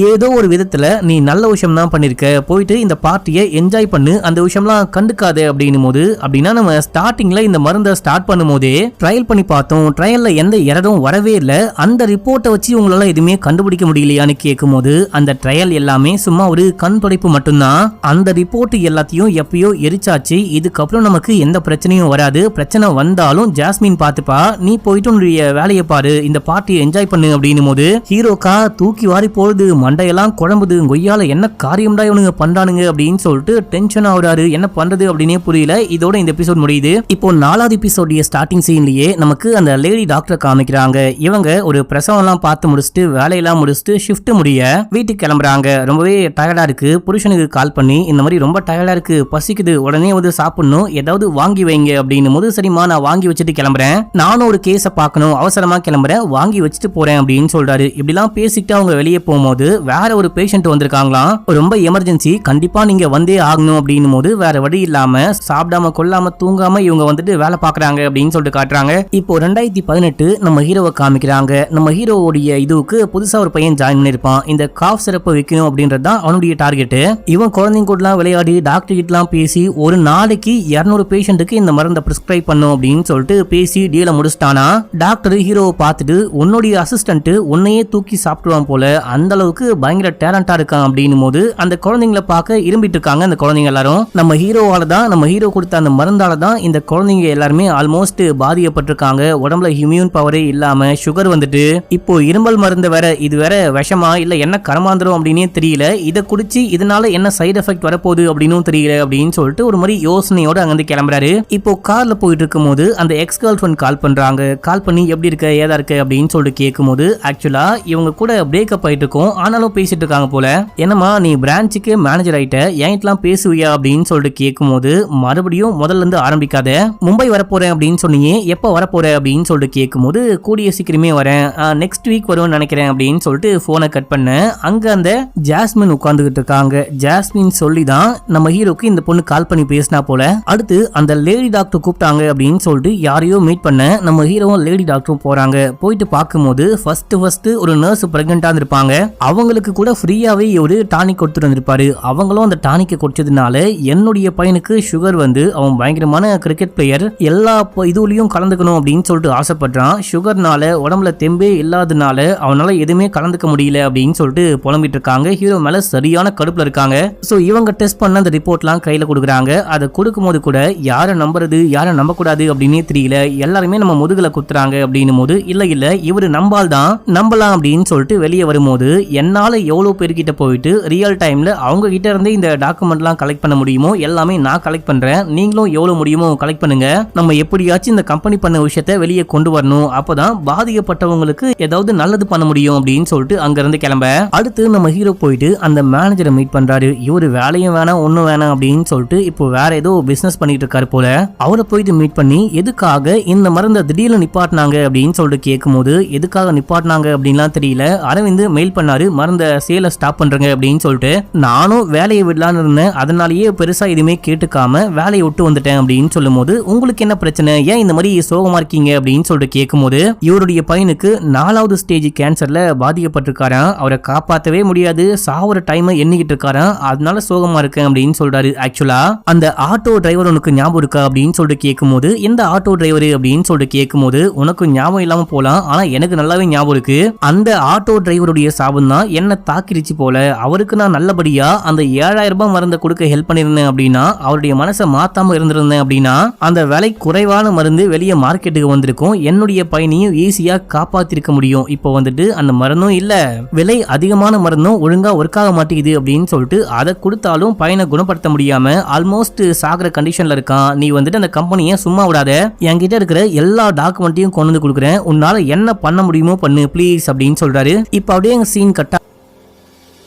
ஏதோ ஒரு விதத்துல நீ நல்ல விஷயம் தான் பண்ணிருக்க, போயிட்டு இந்த பார்ட்டியை என்ஜாய் பண்ணு, அந்த விஷயம்லாம் கண்டுக்காத அப்படின்னும் போது அப்படின்னா நம்ம ஸ்டார்டிங்ல இந்த மருந்தை ஸ்டார்ட் பண்ணும் போதே ட்ரையல் பண்ணி பார்த்தோம், ட்ரையல்ல எந்த எரரும் வரவே இல்லை, அந்த ரிப்போர்ட்டை வச்சு உங்களால எதுவுமே கண்டுபிடிக்க முடியலையான்னு கேட்கும் போது அந்த ட்ரையல் எல்லாமே சும்மா ஒரு கண் துடைப்பு மட்டும்தான், அந்த ரிப்போர்ட் எல்லாத்தையும் எப்பயோ எரிச்சாச்சு, இதுக்கப்புறம் நமக்கு எந்த பிரச்சனையும் வராது, பிரச்சனை வந்தாலும் ஜாஸ்மின் பாத்துப்பா, நீ போயிட்டு உன்னுடைய வேலையை பாரு, இந்த பார்ட்டியை என்ஜாய் பண்ணு அப்படின்னும் போது ஹீரோக்கா தூக்கி வாரி போடுது, மண்டையெல்லாம் குழம்புது, கொய்யால என்ன காரியம்டா இவனுங்க பண்றானுங்க அப்படின்னு சொல்லிட்டு டென்ஷன் ஆகுறாரு. என்ன பண்றது அப்படின்னே புரியல. இதோட இந்த எபிசோட் முடியுது. இப்போ 4வது எபிசோடைய ஸ்டார்டிங் சீன்லயே நமக்கு அந்த லேடி டாக்டர் காமிக்கிறாங்க. இவங்க ஒரு பிரசவம் எல்லாம் பார்த்து முடிச்சுட்டு வேலையெல்லாம் முடிச்சுட்டு ஷிஃப்ட் முடிய வீட்டுக்கு கிளம்புறாங்க. ரொம்பவே டயர்டா இருக்கு. புருஷனுக்கு கால் பண்ணி இந்த மாதிரி ரொம்ப டயர்டா இருக்கு, பசிக்குது, உடனே வந்து சாப்பிடணும், ஏதாவது வாங்கி வைங்க அப்படின்னு போது சரிம்மா நான் வாங்கி வச்சுட்டு கிளம்புறேன், நானும் ஒரு கேஸை பார்க்கணும், அவசரமா கிளம்புறேன், வாங்கி வச்சுட்டு போறேன் அப்படின்னு சொல்றாரு. இப்படிலாம் பேசிக்கிட்டு அவங்க வெளியே போகும்போது வேற ஒரு பேஷண்ட் வந்திருக்காங்களாம், ரொம்ப எமர்ஜென்சி, கண்டிப்பா நீங்க வந்தே ஆகணும் அப்படின்னும் போது வேற வழி இல்லாம சாப்பிடாம கொள்ளாம தூங்காம இவங்க வந்துட்டு வேலை பாக்குறாங்க அப்படின்னு சொல்லிட்டு காட்டுறாங்க. இப்போ 2018 நம்ம ஹீரோவை காமிக்கிறாங்க. நம்ம ஹீரோவுடைய இதுக்கு புதுசா ஒரு பையன் ஜாயின் பண்ணிருப்பான். இந்த காஃப் சிறப்பு வைக்கணும் அப்படின்றது தான் அவனுடைய டார்கெட். இவன் குழந்தைங்க கூட விளையாடி டாக்டர் கிட்டலாம் பேசி ஒரு நாளைக்கு 200 பேஷண்ட்டுக்கு இந்த மருந்தை பிரிஸ்கிரைப் பண்ணும் அப்படின்னு சொல்லிட்டு பேசி டீலை முடிச்சிட்டானா. டாக்டர் ஹீரோவை பார்த்துட்டு உன்னுடைய அசிஸ்டன்ட் உன்னையே தூக்கி சாப்பிடுவான் போல, அந்த அளவுக்கு பயங்கர டேலண்டா இருக்கான் அப்படின்னும் போது அந்த குழந்தைங்களை பார்க்க இரும்பிட்டு இருக்காங்க. அந்த குழந்தைங்க எல்லாரும் நம்ம ஹீரோவால தான், நம்ம ஹீரோ கொடுத்த அந்த மருந்தால தான் இந்த குழந்தைங்க எல்லாருமே ஆல்மோஸ்ட் பாதிக்கப்பட்டிருக்காங்க. உடம்புல இம்யூன் பவரே இல்லாம சுகர் வந்துட்டு இப்போ இருமல் மருந்து வேற, இது வேற விஷமா இல்ல என்ன கரமாந்திரம் அப்படின்னே தெரியல, இதை குடிச்சு இதனால என்ன சைடு எஃபெக்ட் வரப்போகுது அப்படின்னு தெரியல அப்படின்னு சொல்லிட்டு ஒரு மாதிரி யோசனையோட அங்கிருந்து கிளம்புறாரு. இப்போ கார்ல போயிட்டு இருக்கும் போது அந்த எக்ஸ் கேர்ள் ஃப்ரெண்ட் கால் பண்றாங்க. கால் பண்ணி எப்படி இருக்க ஏதா இருக்க அப்படின்னு சொல்லிட்டு கேட்கும் போது ஆக்சுவலா இவங்க கூட பிரேக்கப் ஆயிட்டு இருக்கும், ஆனாலும் பேசிட்டு இருக்காங்க போல. என்னமா நீ பிரான்ச்சுக்கு மேனேஜர் ஆயிட்ட, என்கிட்டலாம் பேசுவியா அப்படின்னு சொல்லிட்டு கேட்கும் போது மறுபடியும் முதல்ல இருந்து ஆரம்பிக்காத, மும்பை வரப்போறேன் அப்படின்னு சொன்னீங்க, எப்ப வரப்போற அப்படின்னு சொல்லிட்டு கேட்கும் போது கூடிய சீக்கிரமே வரேன், நெக்ஸ்ட் வீக் வருவேன்னு நினைக்கிறேன் அப்படின்னு சொல்லிட்டு போனை கட் பண்ண அங்க அந்த ஜாஸ்மின் உட்கார்ந்துகிட்டு இருக்காங்க. ஜாஸ்மின் சொல்லிதான் நம்ம ஹீரோக்கு இந்த பொண்ணு கால் பண்ணி பேசினா போல. அடுத்து அந்த லேடி டாக்டர் கூப்பிட்டாங்க அப்படின்னு சொல்லிட்டு யாரையோ மீட் பண்ண நம்ம ஹீரோவும் லேடி டாக்டரும் போறாங்க. போயிட்டு பார்க்கும்போது ஃபர்ஸ்ட் ஒரு நர்ஸ் பிரெக்னெண்டா இருப்பாங்க. அவங்களுக்கு கூட ஃப்ரீயாவே ஒரு டானிக் கொடுத்துட்டு வந்திருப்பாரு. அவங்களும் அந்த டானிக்கை குடிச்சதுனால என்னுடைய பையனுக்கு சுகர் வந்து அவன் பயங்கரமான கிரிக்கெட் பிளேயர், எல்லா இதுலயும் கலந்துக்கணும் அப்படின்னு சொல்லிட்டு ஆசைப்படுறான். சுகர்னால உடம்புல தெம்பே இல்லாதனால அவனால எதுவுமே கலந்துக்க முடியல அப்படின்னு சொல்லிட்டு புலம்பிட்டு இருக்காங்க. ஹீரோ மேல சரியான கடுப்புல இருக்காங்க. சோ இவங்க டெஸ்ட் பண்ண அந்த ரிப்போர்ட்லாம் கையில கொடுக்குறாங்க. அதை கொடுக்கும் போது கூட யாரை நம்புறது யாரை நம்ப கூடாது அப்படின்னே தெரியல. எல்லாருமே நம்ம முதுகுல குத்துறாங்க அப்படின்னும் போது இல்ல இவரு நம்பால் தான், நம்பலாம் அப்படின்னு சொல்லிட்டு வெளியே வரும்போது என்னால எவ்வளவு பேர்கிட்ட போயிட்டு ரியல் டைம்ல அவங்க கிட்ட இருந்து இந்த டாக்குமெண்ட்லாம் கலெக்ட் பண்ண முடியுமோ எல்லாமே நான் கலெக்ட் பண்றேன், நீங்களும் எவ்வளவு முடியுமோ கலெக்ட் பண்ணுங்க, நம்ம எப்படியாச்சும் இந்த கம்பெனி பண்ண விஷயத்தை வெளியே கொண்டு வரணும், அப்பதான் பாதிக்கப்பட்டவங்களுக்கு ஏதாவது நல்லது பண்ண முடியும் அப்படின்னு சொல்லிட்டு அங்க இருந்து கிளம்ப. அடுத்து நம்ம ஹீரோ போயிட்டு அந்த மேனேஜரை மீட் பண்றாரு. இவரு வேலையும் வேணாம் ஒண்ணும் வேணாம் அப்படின்னு சொல்லிட்டு இப்போ வேற ஏதோ பிசினஸ் பண்ணிட்டு இருக்காரு போல. அவரை போயிட்டு மீட் பண்ணி எதுக்காக இந்த மருந்தை திடீர்னு நிப்பாட்டினாங்க அப்படின்னு சொல்லிட்டு கேட்கும்போது எதுக்காக நிப்பாட்டினாங்க அப்படின்லாம் தெரியல, அரவிந்த் மெயில் பண்ணாரு மருந்த சேலை ஸ்டாப் பண்றங்க அப்படின்னு சொல்லிட்டு, நானும் வேலையை விடலான்னு இருந்தேன், அதனாலேயே பெருசா எதுவுமே கேட்டுக்காம வேலையை விட்டு வந்துட்டேன் அப்படின்னு சொல்லும் போது உங்களுக்கு என்ன பிரச்சனை, ஏன் இந்த மாதிரி சோகமா இருக்கீங்க அப்படின்னு சொல்லிட்டு கேட்கும்போது இவருடைய பையனுக்கு 4வது ஸ்டேஜ் கேன்சர்ல பாதிக்கப்பட்டிருக்காராம், அவரை காப்பாற்றவே முடியாது, சாவர டைம் எண்ணிக்கிட்டு இருக்காராம், அதனால சோகமா இருக்கேன் அப்படின்னு சொல்றாரு. ஆக்சுவலா அந்த ஆட்டோ டிரைவர் உனக்கு ஞாபகம் இருக்கா அப்படின்னு சொல்லிட்டு கேட்கும்போது எந்த ஆட்டோ டிரைவர் அப்படின்னு சொல்லிட்டு கேட்கும்போது உனக்கு ஞாபகம் இல்லாம போலாம், ஆனா எனக்கு நல்லாவே ஞாபகம் இருக்கு, அந்த ஆட்டோ டிரைவருடைய சாபம் தான் என்ன தாக்கிருச்சு போல, அவருக்கு நான் நல்லபடியா அந்த 7000 ரூபாய் மருந்தை கொடுக்க ஹெல்ப் பண்ணிருந்தேன் அப்படின்னா, அவருடைய மனசை மாத்தாம இருந்திருந்தேன் அப்படின்னா அந்த விலை குறைவான மருந்து வெளியே மார்க்கெட்டுக்கு வந்திருக்கும், என்னுடைய பையனையும் ஈஸியா காப்பாத்திருக்க முடியும், இப்போ வந்துட்டு அந்த மருந்தும் இல்ல, விலை அதிகமான மருந்தும் ஒழுங்கா ஒர்க் ஆக மாட்டேங்குது அப்படின்னு சொல்லிட்டு அதை கொடுத்தாலும் பையனை குணப்படுத்த முடியாம ஆல்மோஸ்ட் சாகிற கண்டிஷன்ல இருக்கான், நீ வந்துட்டு அந்த கம்பெனியை சும்மா விடாத, என்கிட்ட இருக்கிற எல்லா டாக்குமெண்ட்டையும் கொண்டு வந்து கொடுக்குறேன், உன்னால என்ன பண்ண முடியுமோ பண்ணு ப்ளீஸ் அப்படின்னு சொல்றாரு. இப்போ அப்படியே சீன் கட்டா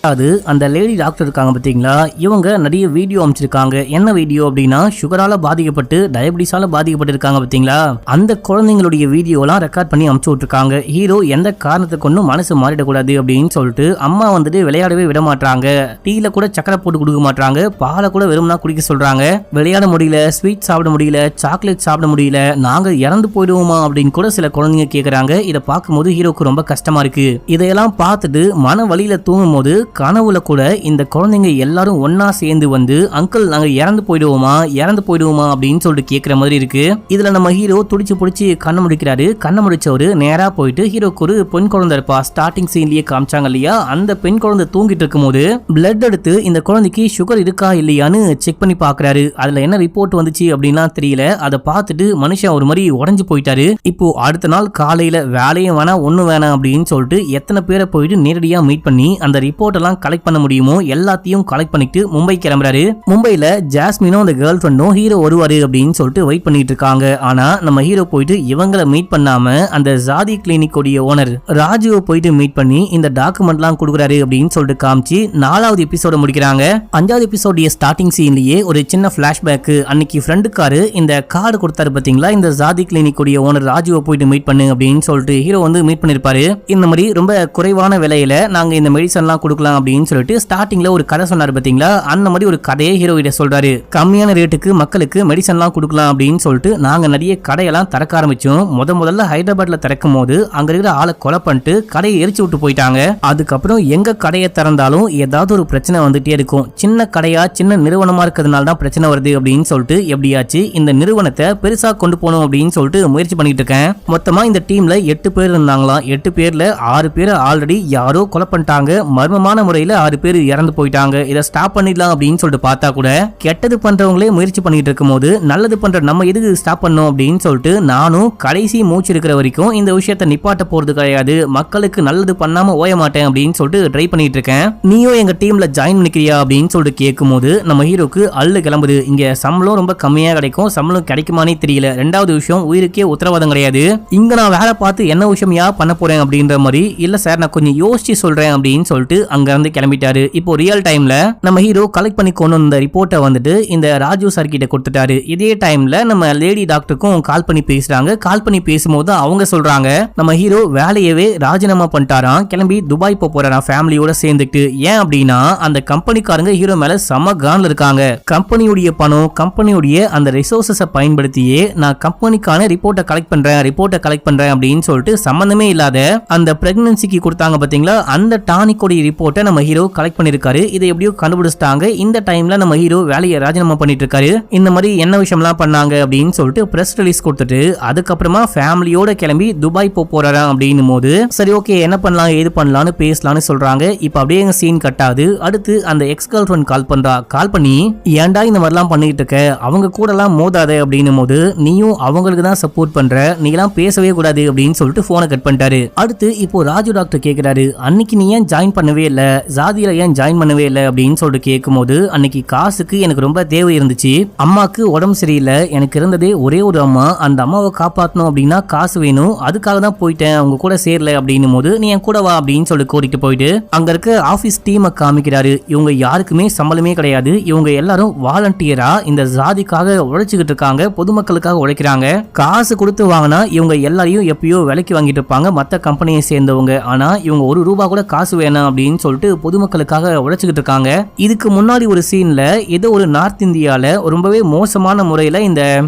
அது அந்த லேடி டாக்டர் இருக்காங்க பாத்தீங்களா, இவங்க நிறைய வீடியோ அமைச்சிருக்காங்க. என்ன வீடியோ அப்படின்னா சுகரால பாதிக்கப்பட்டு டயபிட்டிஸால பாதிக்கப்பட்டு இருக்காங்க பாத்தீங்களா, அந்த குழந்தைங்களுடைய வீடியோலாம் ரெக்கார்ட் பண்ணி அமுச்சு விட்டுருக்காங்க. ஹீரோ எந்த காரணத்தை கொண்டும் மனசு மாறிடக்கூடாது அப்படின்னு சொல்லிட்டு அம்மா வந்துட்டு விளையாடவே விட மாட்டாங்க, டீல கூட சக்கரை போட்டு கொடுக்க மாட்டாங்க, பாலை கூட வெறும்னா குடிக்க சொல்றாங்க, விளையாட முடியல, ஸ்வீட் சாப்பிட முடியல, சாக்லேட் சாப்பிட முடியல, நாங்க இறந்து போயிடுவோமா அப்படின்னு கூட சில குழந்தைங்க கேக்குறாங்க. இதை பார்க்கும்போது ஹீரோக்கு ரொம்ப கஷ்டமா இருக்கு. இதையெல்லாம் பார்த்துட்டு மன வழியில தூங்கும் போது கனவுல கூட இந்த குழந்தைங்க எல்லாரும் ஒன்னா சேர்ந்து வந்து அங்கிள் நாங்க இறந்து போயிடுவோமா அப்படின்னு சொல்லிட்டு கேட்கிற மாதிரி இருக்கு. இதுல நம்ம ஹீரோ துடிச்சு புடிச்சு கண்ணை முடிக்கிறாரு. கண்ணை முடிச்சவரு நேரா போயிட்டு ஹீரோக்கு ஒரு பெண் குழந்தை இருப்பா, ஸ்டார்டிங் சீன்லயே காமிச்சாங்க இல்லையா, அந்த பெண் குழந்தை தூங்கிட்டு இருக்கும் போது பிளட் எடுத்து இந்த குழந்தைக்கு சுகர் இருக்கா இல்லையான்னு செக் பண்ணி பாக்குறாரு. அதுல என்ன ரிப்போர்ட் வந்துச்சு அப்படின்னா தெரியல. அதை பார்த்துட்டு மனுஷன் ஒரு மாதிரி உடஞ்சு போயிட்டாரு. இப்போ அடுத்த நாள் காலையில வேலையும் வேணாம் ஒண்ணு வேணாம் அப்படின்னு சொல்லிட்டு எத்தனை பேரை போயிட்டு நேரடியா மீட் பண்ணி அந்த ரிப்போர்ட் கலெக்ட் பண்ண முடியுமோ எல்லாத்தையும் கலெக்ட் பண்ணிட்டு மும்பை கிளம்புறாரு. மும்பைல ஜாஸ்மினும் அந்த கேர்ள் ஃப்ரெண்டும் ஹீரோ வருவாரு அப்படின்னு சொல்லிட்டு வெயிட் பண்ணிட்டு இருக்காங்க. ஆனா நம்ம ஹீரோ போயிட்டு இவங்களை மீட் பண்ணாம அந்த ஜாதி கிளினிக் உடைய ஓனர் ராஜுவை போயிட்டு மீட் பண்ணி இந்த டாக்குமெண்ட்லாம் கொடுக்குறாரு அப்படின்னு சொல்லிட்டு காமிச்சு 4வது எபிசோட முடிக்கிறாங்க. 5வது எபிசோடைய ஸ்டார்டிங் சீன்லயே ஒரு சின்ன பிளாஷ்பேக், அன்னைக்கு ஃப்ரெண்டுக்காரு இந்த கார்டு கொடுத்தாரு பாத்தீங்களா, இந்த ஜாதி கிளினிக் உடைய ஓனர் ராஜுவை போயிட்டு மீட் பண்ணு அப்படின்னு சொல்லிட்டு ஹீரோ வந்து மீட் பண்ணிருப்பாரு. இந்த மாதிரி ரொம்ப குறைவான விலையில நாங்க இந்த மெடிசன்லாம் கொடுக்கலாம் அப்படின்னு சொல்லிட்டு ஸ்டார்டிங்ல ஒரு கதை சொன்னாரு பாத்தீங்களா, அந்த மாதிரி ஒரு கதையை ஹீரோ கிட்ட சொல்றாரு. கம்மியான ரேட்டுக்கு மக்களுக்கு மெடிசன்லாம் கொடுக்கலாம் அப்படின்னு சொல்லிட்டு நாங்க நிறைய கடையெல்லாம் திறக்க ஆரம்பிச்சோம். முதல்ல ஹைதராபாத்ல திறக்கும் போது அங்க இருக்கிற ஆளை கொலை பண்ணிட்டு கடையை எரிச்சு விட்டு போயிட்டாங்க. அதுக்கப்புறம் எங்க கடையை திறந்தாலும் ஏதாவது ஒரு பிரச்சனை வந்துட்டே இருக்கும். சின்ன கடையா சின்ன நிறுவனமா இருக்கிறதுனால தான் பிரச்சனை வருது அப்படின்னு சொல்லிட்டு எப்படியாச்சு இந்த நிறுவனத்தை பெருசா கொண்டு போகணும் அப்படின்னு சொல்லிட்டு முயற்சி பண்ணிட்டு இருக்கேன். மொத்தமா இந்த டீம்ல 8 பேர் இருந்தாங்களாம். 8 பேர்ல 6 பேர் ஆல்ரெடி யாரோ கொலை பண்ணிட்டாங்க, மர்மமான முறையில 6 பேர் இறந்து போயிட்டாங்க. இதை ஸ்டாப் பண்ணிடலாம் அப்படின்னு சொல்லிட்டு பார்த்தா கூட கெட்டது பண்றவங்களே முயற்சி பண்ணிட்டு இருக்கும் போது நல்லது பண்ற நம்ம எதுக்கு ஸ்டாப் பண்ணோம் அப்படின்னு சொல்லிட்டு நானும் கடைசி மூச்சு இருக்கிற வரைக்கும் இந்த விஷயத்தை நிப்பாட்ட போறது கிடையாது, மக்களுக்கு நல்லது பண்ணாம ஓய மாட்டேன் அப்படின்னு சொல்லிட்டு ட்ரை பண்ணிட்டு இருக்கேன், நீயும் எங்க டீம்ல ஜாயின் பண்ணிக்கிறியா அப்படின்னு சொல்லிட்டு கேட்கும் போது நம்ம ஹீரோக்கு அள்ளு கிளம்புது. இங்க சம்பளம் ரொம்ப கம்மியா கிடைக்கும், சம்பளம் கிடைக்குமானே தெரியல, 2வது விஷயம் உயிருக்கே உத்தரவாதம் கிடையாது, இங்க நான் வேலை பார்த்து என்ன விஷயம் பண்ண போறேன் அப்படின்ற மாதிரி, இல்ல சார் நான் கொஞ்சம் யோசிச்சு சொல்றேன் அப்படின்னு சொல்லிட்டு அங்க இருந்து கிளம்பிட்டாரு. இப்போ ரியல் டைம்ல நம்ம ஹீரோ கலெக்ட் பண்ணி கொண்டு வந்த ரிப்போர்ட்டை வந்துட்டு இந்த ராஜு சார் கிட்ட கொடுத்துட்டாரு. இதே டைம்ல நம்ம லேடி டாக்டருக்கும் கால் பண்ணி பேசுறாங்க. கால் பண்ணி பேசும்போது அவங்க சொல்றாங்க நம்ம ஹீரோ வேலையவே ராஜினாமா பண்ணிட்டாராம், கிளம்பி துபாய் போறாராம் ஃபேமிலியோட சேர்ந்துட்டு. ஏன் அப்படின்னா அந்த கம்பெனிக்காரங்க ஹீரோ மேல செம கான்ல இருக்காங்க. கம்பெனியுடைய பணம், கம்பெனியுடைய அந்த ரிசோர்சஸை பயன்படுத்தியே நான் கம்பெனிக்கான ரிப்போர்ட்டை கலெக்ட் பண்றேன் அப்படின்னு சொல்லிட்டு சம்பந்தமே இல்லாத அந்த பிரெக்னன்சிக்கு கொடுத்தாங்க பாத்தீங்களா, அந்த டானிக்கோட ரிப்போர்ட்டை சீக்ரெட்டை நம்ம ஹீரோ கலெக்ட் பண்ணிருக்காரு. இதை எப்படியோ கண்டுபிடிச்சிட்டாங்க. இந்த டைம்ல நம்ம ஹீரோ வேலையை ராஜினாமா பண்ணிட்டு இருக்காரு. இந்த மாதிரி என்ன விஷயம்லாம் பண்ணாங்க அப்படின்னு சொல்லிட்டு பிரஸ் ரிலீஸ் கொடுத்துட்டு அதுக்கப்புறமா ஃபேமிலியோட கிளம்பி துபாய் போறாராம் அப்படின்னும் போது சரி ஓகே என்ன பண்ணலாம் ஏது பண்ணலாம்னு பேசலாம்னு சொல்றாங்க. இப்ப அப்படியே எங்க சீன் கட்டாது. அடுத்து அந்த எக்ஸ் கேர்ள் ஃப்ரெண்ட் கால் பண்றா. கால் பண்ணி ஏன்டா இந்த மாதிரிலாம் பண்ணிட்டு இருக்க, அவங்க கூட எல்லாம் மோதாத அப்படின்னும் போது நீயும் அவங்களுக்கு தான் சப்போர்ட் பண்ற, நீ எல்லாம் பேசவே கூடாது அப்படின்னு சொல்லிட்டு போனை கட் பண்ணிட்டாரு. அடுத்து இப்போ ராஜு டாக்டர் கேக்குறாரு, அன்னைக்கு நீ ஏன் ஜாயின் பண்ணவே இல்ல, ஜாதியில ஏன் ஜாயின் பண்ணவே இல்லை அப்படின்னு சொல்லிட்டு கேட்கும் போது அன்னைக்கு காசுக்கு எனக்கு ரொம்ப தேவை இருந்துச்சு, அம்மாக்கு உடம்பு சரியில்லை, எனக்கு இருந்ததே ஒரே ஒரு அம்மா, அந்த அம்மாவை காப்பாற்றணும் அப்படின்னா காசு வேணும், அதுக்காக தான் போயிட்டேன், அவங்க கூட சேரல அப்படின்னும் போது நீ என் கூட வா அப்படின்னு சொல்லி கூட்டிட்டு போயிட்டு அங்க இருக்க ஆபீஸ் டீமை காமிக்கிறாரு. இவங்க யாருக்குமே சம்பளமே கிடையாது, இவங்க எல்லாரும் வாலண்டியரா இந்த ஜாதிக்காக உழைச்சுக்கிட்டு இருக்காங்க, பொதுமக்களுக்காக உழைக்கிறாங்க. காசு கொடுத்து வாங்கினா இவங்க எல்லாரையும் எப்பயோ விலைக்கு வாங்கிட்டு இருப்பாங்க மற்ற கம்பெனியை சேர்ந்தவங்க. ஆனா இவங்க ஒரு ரூபா கூட காசு வேணாம் அப்படின்னு சொல்லிட்டு பொதுமக்களுக்காக உழைச்சுக்கிட்டு இருக்காங்க. இதுக்கு முன்னாடி ஒரு சீன்ல ஏதோ ஒரு நார்த் இந்தியால ரொம்பவே மோசமான முறையில இந்த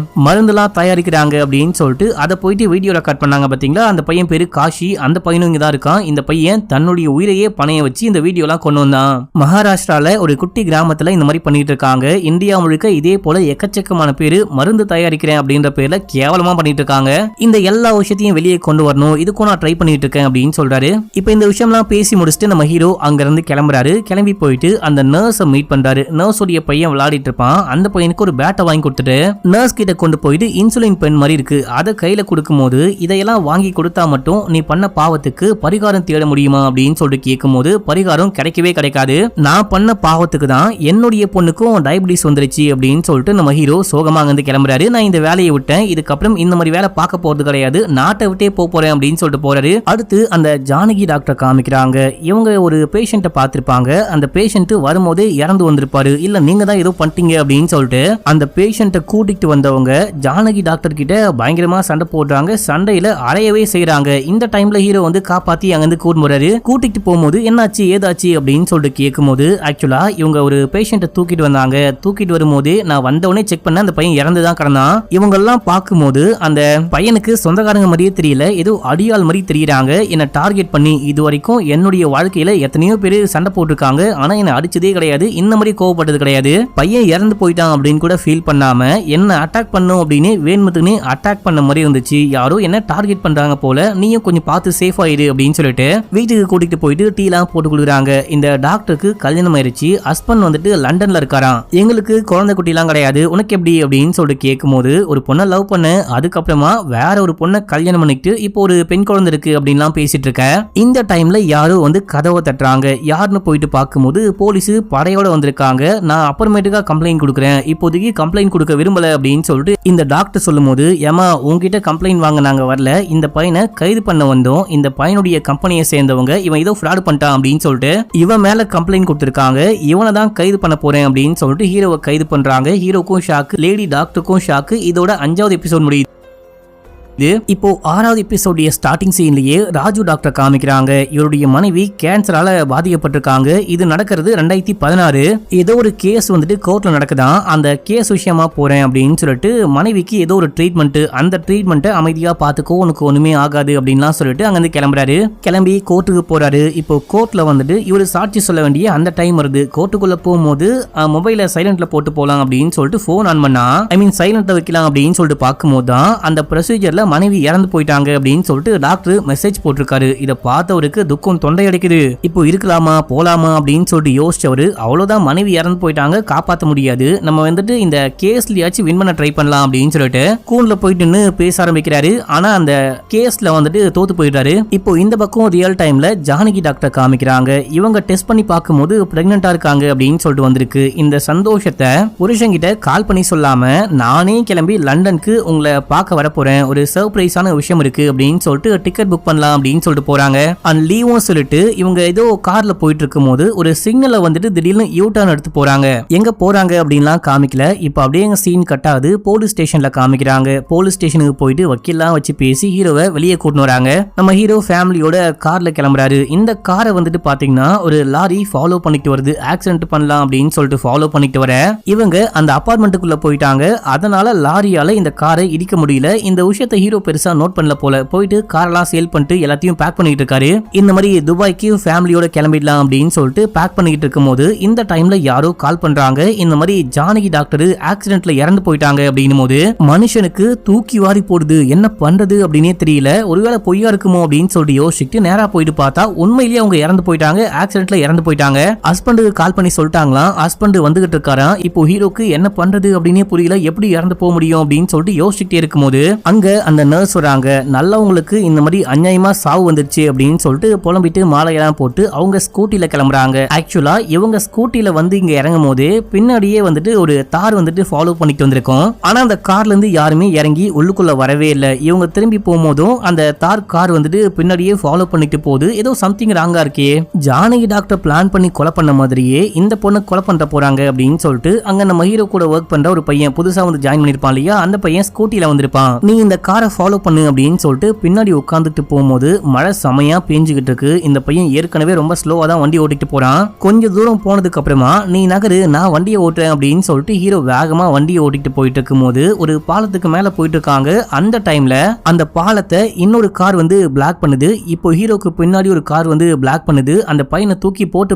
மருந்துலாம் தயாரிக்கிறாங்க அப்படின்னு சொல்லிட்டு அதை போயிட்டு வீடியோ ரெக்கார்ட் பண்ணாங்க பாத்தீங்களா. அந்த பையன் பேரு காஷி, அந்த பையனும் இங்கதான் இருக்கான். இந்த பையன் தன்னுடைய உயிரையே பணைய வச்சு இந்த வீடியோலாம் கொண்டு வந்தான். மகாராஷ்டிரால ஒரு குட்டி கிராமத்துல இந்த மாதிரி பண்ணிட்டு இருக்காங்க. இந்தியா முழுக்க இதே போல எக்கச்சக்கமான பேரு மருந்து தயாரிக்கிறேன் அப்படின்ற பேர்ல கேவலமா பண்ணிட்டு இருக்காங்க. இந்த எல்லா விஷயத்தையும் வெளியே கொண்டு வரணும், இதுக்கும் நான் ட்ரை பண்ணிட்டு இருக்கேன் அப்படின்னு சொல்றாரு. இப்ப இந்த விஷயம்லாம் பேசி முடிச்சுட்டு நம்ம ஹீரோ அங்க இருந்து கிளம்புறாரு. கிளம்பி போயிட்டு அந்த நர்ஸை மீட் பண்றாரு. நர்ஸோடைய பையன் விளையாடிட்டு இருப்பான். அந்த பையனுக்கு ஒரு பேட்டை வாங்கி கொடுத்துட்டு நர்ஸ் கிட்ட கொண்டு போயிட்டு இன்சுலின் பென் மாதிரி இருக்கு அதை கையில கொடுக்கும் போது இதையெல்லாம் வாங்கி கொடுத்தா மட்டும் நீ பண்ண பாவத்துக்கு பரிகாரம் தேட முடியுமா அப்படின்னு சொல்லிட்டு கேட்கும் போது பரிகாரம் கிடைக்கவே கிடைக்காது, நான் பண்ண பாவத்துக்கு தான் என்னுடைய பொண்ணுக்கும் டயபிட்டிஸ் வந்துருச்சு அப்படின்னு சொல்லிட்டு நம்ம ஹீரோ சோகமா அங்கிருந்து கிளம்புறாரு. நான் இந்த வேலையை விட்டேன், இதுக்கப்புறம் இந்த மாதிரி வேலை பார்க்க போறது கிடையாது, நாட்டை விட்டே போறேன் அப்படின்னு சொல்லிட்டு போறாரு. அடுத்து அந்த ஜானகி டாக்டர் காமிக்கிறாங்க. இவங்க ஒரு பேஷண்ட்டை பார்த்திருப்பாங்க. அந்த பேஷண்ட் வரும்போதே இறந்து வந்திருப்பாரு, இல்ல நீங்க தான் ஏதோ பண்ணிட்டீங்க அப்படின்னு சொல்லிட்டு அந்த பேஷண்ட்டை கூட்டிட்டு வந்தவங்க ஜானகி டாக்டர் கிட்ட பயங்கரமா சண்டை போடுறாங்க. சண்டையில அறையவே செய்யறாங்க. இந்த டைம்ல ஹீரோ வந்து காப்பாத்தி அங்கிருந்து கூட்டிட்டு போகும்போது என்னாச்சு ஏதாச்சு அப்படின்னு சொல்லிட்டு கேட்கும்போது ஆக்சுவலா இவங்க ஒரு பேஷண்ட்டை தூக்கிட்டு வந்தாங்க. தூக்கிட்டு வரும்போது நான் வந்தவனே செக் பண்ண அந்த பையன் இறந்துதான் கிடந்தான். இவங்க எல்லாம் பார்க்கும்போது அந்த பையனுக்கு சொந்தக்காரங்க மாதிரியே தெரியல, ஏதோ அடியாள் மாதிரி தெரியறாங்க. என்ன டார்கெட் பண்ணி இது வரைக்கும் என்னுடைய வாழ்க்கையில எத்தனையோ பேர் சண்டை போட்டிருக்காங்க, ஆனா என்ன அடிச்சதே கிடையாது, இந்த மாதிரி கோவப்பட்டது கிடையாது. பையன் இறந்து போயிட்டான் அப்படின்னு கூட ஃபீல் பண்ணாம என்ன அட்டாக் பண்ணும் அப்படின்னு வேணுமத்துக்குன்னு அட்டாக் பண்ண மாதிரி இருந்துச்சு. யாரோ என்ன டார்கெட் பண்றாங்க போல, நீயும் கொஞ்சம் பார்த்து சேஃப் ஆயிரு அப்படின்னு சொல்லிட்டு வீட்டுக்கு கூட்டிட்டு போயிட்டு டீலாம் போட்டு கொடுக்குறாங்க. இந்த டாக்டருக்கு கல்யாணம் ஆயிருச்சு, ஹஸ்பண்ட் வந்துட்டு லண்டன்ல இருக்காராம். எங்களுக்கு குழந்தை குட்டி எல்லாம் கிடையாது, உனக்கு எப்படி அப்படின்னு சொல்லிட்டு கேட்கும்போது ஒரு பொண்ணை லவ் பண்ண, அதுக்கப்புறமா வேற ஒரு பொண்ணை கல்யாணம் பண்ணிட்டு இப்போ ஒரு பெண் குழந்தை இருக்கு அப்படின்லாம் பேசிட்டு இருக்க. இந்த டைம்ல யாரோ வந்து கதவை தட்டுறாங்க. யாருன்னு போயிட்டு பார்க்கும்போது போலீஸ் படையோட வந்திருக்காங்க. நான் அப்புறமேட்டுக்கா கம்ப்ளைண்ட் கொடுக்குறேன், இப்போதைக்கு கம்ப்ளைண்ட் கொடுக்க விரும்பல அப்படின்னு சொல்லிட்டு இந்த டாக்டர் சொல்லும் போது ஏமா உங்ககிட்ட கம்ப்ளைண்ட் வாங்க நாங்க வரல, இந்த பையனை கைது பண்ண வந்தோம், இந்த பையனுடைய கம்பெனியை சேர்ந்தவங்க இவன் ஏதோ ஃப்ராட் பண்ணிட்டான் அப்படின்னு சொல்லிட்டு இவன் மேல கம்ப்ளைண்ட் கொடுத்திருக்காங்க, இவனை தான் கைது பண்ண போறேன் அப்படின்னு சொல்லிட்டு ஹீரோவை கைது பண்றாங்க. ஹீரோக்கும் ஷாக்கு, லேடி டாக்டருக்கும் ஷாக்கு. இதோட 5வது எபிசோட் முடியுது. இப்போ 6வது எபிசோடைய ஸ்டார்டிங் சீன்லயே ராஜு டாக்டர் காமிக்கிறாங்க. இவருடைய மனைவி கேன்சரால பாதிக்கப்பட்டிருக்காங்க. இது நடக்கிறது 2016. ஏதோ ஒரு கேஸ் வந்துட்டு கோர்ட்ல நடக்குதான். அந்த கேஸ் விஷயமா போறேன் அப்படின்னு சொல்லிட்டு மனைவிக்கு ஏதோ ஒரு ட்ரீட்மெண்ட், அந்த ட்ரீட்மெண்ட்டை அமைதியா பாத்துக்கோ, உனக்கு ஒண்ணுமே ஆகாது அப்படின்லாம் சொல்லிட்டு அங்கிருந்து கிளம்புறாரு. கிளம்பி கோர்ட்டுக்கு போறாரு. இப்போ கோர்ட்ல வந்துட்டு இவரு சாட்சி சொல்ல வேண்டிய அந்த டைம் வருது. கோர்ட்டுக்குள்ள போகும்போது மொபைல சைலண்ட்ல போட்டு போலாம் அப்படின்னு சொல்லிட்டு போன் ஆன் பண்ணா, சைலண்ட்ல வைக்கலாம் அப்படின்னு சொல்லிட்டு பார்க்கும்போது தான் அந்த ப்ரொசீஜர்ல மனைவி இறந்து போயிட்டாங்க அப்படின்னு சொல்லிட்டு டாக்டர் மெசேஜ் போட்டிருக்காரு. இதை பார்த்தவருக்கு துக்கம் தொண்டை அடைக்குது. இப்போ இருக்கலாமா போலாமா அப்படின்னு சொல்லிட்டு யோசிச்சவரு, அவ்வளவுதான் மனைவி இறந்து போயிட்டாங்க, காப்பாற்ற முடியாது, நம்ம வந்துட்டு இந்த கேஸ்லயாச்சும் வின் பண்ண ட்ரை பண்ணலாம் அப்படின்னு சொல்லிட்டு கூண்ல போயிட்டு பேச ஆரம்பிக்கிறாரு. ஆனா அந்த கேஸ்ல வந்துட்டு தோத்து போயிட்டாரு. இப்போ இந்த பக்கம் ரியல் டைம்ல ஜானகி டாக்டர் காமிக்கிறாங்க. இவங்க டெஸ்ட் பண்ணி பார்க்கும்போது பிரெக்னெண்டா இருக்காங்க அப்படின்னு சொல்லிட்டு வந்திருக்கு. இந்த சந்தோஷத்தை புருஷங்கிட்ட கால் பண்ணி சொல்லாம நானே கிளம்பி லண்டனுக்கு உங்களை பார்க்க வர போறேன், ஒரு சர்ப்ரைஸான விஷயம் இருக்கு அப்படின்னு சொல்லிட்டு டிக்கெட் புக் பண்ணலாம் அப்படின்னு சொல்லிட்டு போறாங்க. அண்ட் லீவும் சொல்லிட்டு இவங்க ஏதோ கார்ல போயிட்டு இருக்கும் போது ஒரு சிக்னலை வந்துட்டு திடீர்னு யூ டர்ன் எடுத்து போறாங்க. எங்க போறாங்க அப்படின்லாம் காமிக்கல. இப்ப அப்படியே எங்க சீன் கட்டாது போலீஸ் ஸ்டேஷன்ல காமிக்கிறாங்க. போலீஸ் ஸ்டேஷனுக்கு போயிட்டு வக்கீல்லாம் வச்சு பேசி ஹீரோவை வெளியே கூட்டின்னு வராங்க. நம்ம ஹீரோ ஃபேமிலியோட கார்ல கிளம்புறாரு. இந்த காரை வந்துட்டு பாத்தீங்கன்னா ஒரு லாரி ஃபாலோ பண்ணிட்டு வருது. ஆக்சிடென்ட் பண்ணலாம் அப்படின்னு சொல்லிட்டு ஃபாலோ பண்ணிட்டு வர இவங்க அந்த அபார்ட்மெண்ட்டுக்குள்ள போயிட்டாங்க. அதனால லாரியால இந்த காரை இடிக்க முடியல. இந்த விஷயத்தை ஹீரோ பெருசா நோட் பண்ணல போல. போயிட்டு காரெல்லாம் சேல் பண்ணிட்டு எல்லாத்தையும் பேக் பண்ணிட்டு இருக்காரு. இந்த மாதிரி துபாய்க்கு ஃபேமிலியோட கிளம்பிடலாம் அப்படின்னு சொல்லிட்டு பேக் பண்ணிட்டு இருக்கும்போது இந்த டைம்ல யாரோ கால் பண்றாங்க. இந்த மாதிரி ஜானகி டாக்டர் ஆக்சிடென்ட்ல இறந்து போயிட்டாங்க அப்படின்னும் போது மனுஷனுக்கு தூக்கி வாரி போடுது. என்ன பண்றது அப்படின்னே தெரியல. ஒருவேளை பொய்யா இருக்குமோ அப்படின்னு சொல்லிட்டு யோசிச்சுட்டு நேரா போயிட்டு பார்த்தா உண்மையிலேயே அவங்க இறந்து போயிட்டாங்க. ஆக்சிடென்ட்ல இறந்து போயிட்டாங்க. ஹஸ்பண்டுக்கு கால் பண்ணி சொல்லிட்டாங்களாம். ஹஸ்பண்ட் வந்துகிட்டு இருக்காராம். இப்போ ஹீரோக்கு என்ன பண்றது அப்படின்னே புரியல. எப்படி இறந்து போக முடியும் அப்படின்னு சொல்லிட்டு யோசிச்சுட்டே இருக்கும்போது அங்க அந்த நர்ஸ் வராங்க. நல்லவங்களுக்கு இந்த மாதிரி அநியாயமா சாவு வந்துருச்சு அப்படின்னு சொல்லிட்டு புலம்பிட்டு மாலையெல்லாம் போட்டு அவங்க ஸ்கூட்டில கிளம்புறாங்க. ஆக்சுவலா இவங்க ஸ்கூட்டில வந்து இங்க இறங்கும் போது பின்னாடியே வந்துட்டு ஒரு தார் வந்துட்டு ஃபாலோ பண்ணிட்டு வந்திருக்கோம். ஆனா அந்த கார்ல இருந்து யாருமே இறங்கி உள்ளுக்குள்ள வரவே இல்லை. இவங்க திரும்பி போகும்போதும் அந்த தார் கார் வந்துட்டு பின்னாடியே ஃபாலோ பண்ணிட்டு போகுது. ஏதோ சம்திங் ராங்கா இருக்கே. ஜானகி டாக்டர் பிளான் பண்ணி கொலை பண்ண மாதிரியே இந்த பொண்ணு கொலை பண்ண போறாங்க அப்படின்னு சொல்லிட்டு அங்க நம்ம ஹீரோ கூட ஒர்க் பண்ற ஒரு பையன் புதுசா வந்து ஜாயின் பண்ணிருப்பான் இல்லையா, அந்த பையன் ஸ்கூட்டில வந்திருப்பான். நீ இந்த காரை ஃபாலோ பண்ணு அப்படின்னு சொல்லிட்டு பின்னாடி உட்காந்துட்டு போகும்போது மழை செமையா பேஞ்சுகிட்டு இருக்கு. இந்த பையன் ஏற்கனவே ரொம்ப ஸ்லோவா தான் வண்டி ஓட்டிட்டு போறான். கொஞ்சம் தூரம் போனதுக்கு அப்புறமா நீ நகரு, நான் வண்டியை ஓட்டுறேன் அப்படின்னு சொல்லிட்டு ஹீரோ வேகமா வண்டியை ஓட்டிட்டு போயிட்டு இருக்கும்போது ஒரு பாலத்துக்கு மேல போயிட்டு இருக்காங்க. அந்த டைம்ல அந்த பாலத்தை இன்னொரு கார் வந்து பிளாக் பண்ணுது. இப்போ ஹீரோக்கு பின்னாடி ஒரு கார் வந்து பிளாக் பண்ணுது. அந்த பையனை தூக்கி போட்டு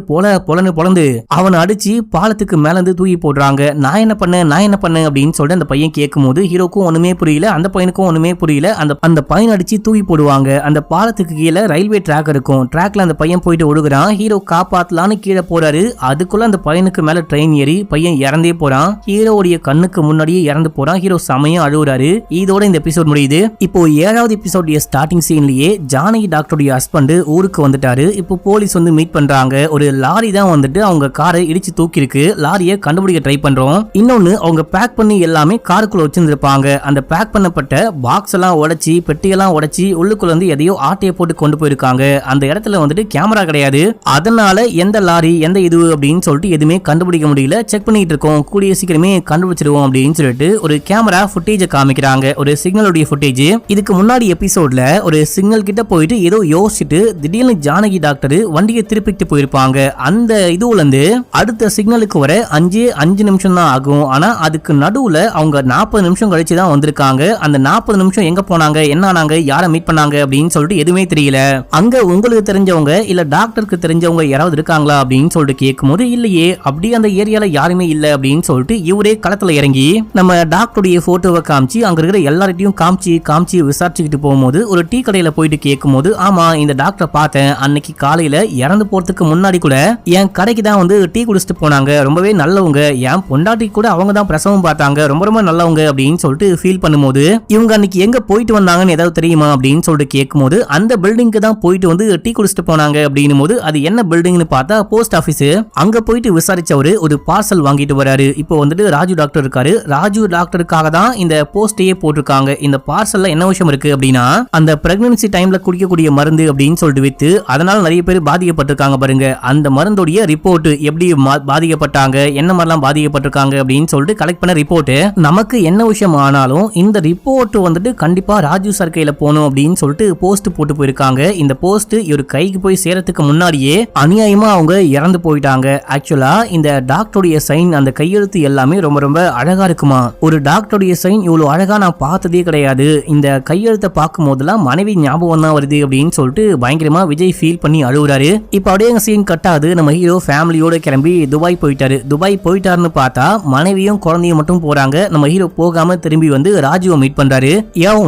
பொலந்து அவனை அடிச்சு பாலத்துக்கு மேல இருந்து தூக்கி போடுறாங்க. நான் என்ன பண்ணேன் அப்படின்னு சொல்லிட்டு அந்த பையன் கேட்கும் போது ஹீரோக்கும் ஒண்ணுமே புரியல, அந்த பையனுக்கும் ஒண்ணுமே புரியல. அந்த பையன் அடிச்சு தூக்கி போடுவாங்க. அந்த பாலத்துக்கு கீழே ரயில்வே ட்ராக் இருக்கும். ட்ராக்ல அந்த பையன் போயிட்டு ஒழுகுறான். ஹீரோ காப்பாத்தலான்னு கீழே போறாரு. அதுக்குள்ள அந்த பையனுக்கு மேல ட்ரெயின் ஏறி பையன் இறந்தே போறான். ஹீரோவுடைய கண்ணுக்கு முன்னாடியே இறந்து போறான். ஹீரோ செமையா அழுகுறாரு. இதோட இந்த எபிசோட் முடியுது. இப்போ 7வது எபிசோட் ஸ்டார்டிங் சீன்லயே ஜானகி டாக்டருடைய ஹஸ்பண்ட் ஊருக்கு வந்துட்டாரு. இப்போ போலீஸ் வந்து மீட் பண்றாங்க. ஒரு லாரி தான் வந்துட்டு அவங்க காரை இடிச்சு தூக்கி இருக்கு. லாரியை கண்டுபிடிக்க ட்ரை பண்றோம். இன்னொன்னு அவங்க பேக் பண்ணி எல்லாமே காருக்குள்ள வச்சிருந்திருப்பாங்க. அந்த பேக் பண்ணப்பட்ட பாக்ஸ் எல்லாம் உடைச்சி பெட்டியெல்லாம் உடைச்சி உள்ளுக்குள்ள வந்து எதையோ ஆட்டையை போட்டு கொண்டு போயிருக்காங்க. அந்த இடத்துல வந்துட்டு கேமரா கிடையாது. அதனால எந்த லாரி எந்த இது அப்படின்னு சொல்லிட்டு எதுவுமே கண்டுபிடிக்க முடியல. செக் பண்ணிட்டு இருக்கோம். கூடிய சீக்கிரமே கண்டுபிடிச்சிருவோம் அப்படின்னு சொல்லிட்டு ஒரு கேமரா ஃபுட்டேஜ் காமிக்கிறாங்க. ஒரு சிக்னலுடைய ஃபுட்டேஜ். இதுக்கு முன்னாடி எபிசோட்ல ஒரு சிக்னல் கிட்ட போயிட்டு ஏதோ யோசிச்சுட்டு திடீர்னு ஜானகி டாக்டர் வண்டியை திருப்பிட்டு போயிருப்பாங்க. அந்த இதுல இருந்து அடுத்த சிக்னலுக்கு வர 5 நிமிஷம் தான் ஆகும். ஆனா அதுக்கு நடுவுல அவங்க 40 நிமிஷம் கழிச்சு தான் வந்திருக்காங்க. அந்த 40 நிமிஷம் எங்க போனாங்க, என்ன ஆனாங்க, யாரை மீட் பண்ணாங்க அப்படின்னு சொல்லிட்டு எதுவுமே தெரியல. அங்க உங்களுக்கு தெரிஞ்சவங்க இல்ல டாக்டருக்கு தெரிஞ்சவங்க யாராவது இருக்காங்களா அப்படின்னு சொல்லிட்டு கேட்கும்போது இல்லையே, அப்படி அந்த ஏரியால யாருமே இல்ல அப்படின்னு சொல்லிட்டு இவரே களத்துல இறங்கி நம்ம டாக்டருடைய போட்டோவை காமிச்சு அங்க இருக்கிற எல்லார்ட்டையும் காமிச்சு விசாரிச்சுக்கிட்டு போகும்போது ஒரு டீ கடையில போயிட்டு கேட்கும்போது ஆமா இந்த டாக்டரை பார்த்தேன். அன்னைக்கு காலையில இறந்து போறதுக்கு முன்னாடி கூட என் கடைக்கு தான் வந்து டீ குடிச்சிட்டு போனாங்க. ரொம்பவே நல்லவங்க. என் பொண்டாட்டி கூட அவங்க தான் பிரசவம் பார்த்தாங்க. ரொம்ப ரொம்ப நல்லவங்க அப்படின்னு சொல்லிட்டு ஃபீல் பண்ணும்போது இவங்க அன்னைக்கு எங்க போயிட்டு வந்தாங்கன்னு ஏதாவது தெரியுமா அப்படின்னு சொல்லிட்டு கேட்கும்போது அந்த பில்டிங்க்கு தான் போயிட்டு வந்து டீ குடிச்சிட்டு போனாங்க அப்படின்னும் போது அது என்ன பில்டிங்னு பார்த்தா போஸ்ட் ஆபீஸ். அங்க போயிட்டு விசாரிச்சவரு ஒரு பார்சல் வாங்கிட்டு வராரு. இப்போ வந்துட்டு ராஜு டாக்டர் இருக்காரு. ராஜு டாக்டருக்காக தான் இந்த போஸ்டையே போட்டிருக்காங்க. இந்த பார்சல்ல என்ன விஷயம் இருக்கு அப்படின்னா அந்த பிரெக்னன்சி டைம்ல குடிக்கக்கூடிய மருந்து அப்படின்னு சொல்லிட்டு வித்து அதனால நிறைய பேர் பாதிக்கப்பட்டிருக்காங்க பாருங்க. அந்த மருந்துடைய ரிப்போர்ட் எப்படி பாதிக்கப்பட்டாங்க, என்ன மாதிரிலாம் பாதிக்கப்பட்டிருக்காங்க அப்படின்னு சொல்லிட்டு கலெக்ட் பண்ண ரிப்போர்ட். நமக்கு என்ன விஷயம் ஆனாலும் இந்த ரிப்போர்ட் வந்துட்டு கண்டிப்பா ராஜு சார் கையில போகணும் அப்படின்னு சொல்லிட்டு போஸ்ட் போட்டு போயிருக்காங்க. இந்த போஸ்ட் இவர் கைக்கு போய் சேரத்துக்கு முன்னாடியே அநியாயமா அவங்க இறந்து போயிட்டாங்க. ஆக்சுவலா இந்த டாக்டருடைய சைன் அந்த கையெழுத்து எல்லாமே ரொம்ப ரொம்ப அழகா இருக்குமா. ஒரு டாக்டருடைய சைன் இவ்வளவு அழகா நான் பார்த்ததே கிடையாது. இந்த கையெழுத்தை பார்க்கும் போதெல்லாம் மனைவி ஞாபகம் தான் வருது அப்படின்னு சொல்லிட்டு பயங்கரமா விஜய் ஃபீல் பண்ணி அழுகுறாரு. இப்ப அப்படியே சீன் கட்டாது. நம்ம ஹீரோ ஃபேமிலியோட கிளம்பி துபாய் போயிட்டாரு. துபாய் போயிட்டாருன்னு பார்த்தா மனைவியும் குழந்தையும் மட்டும் போறாங்க. நம்ம ஹீரோ போகாம திரும்பி வந்து ராஜுவை மீட் பண்றாரு.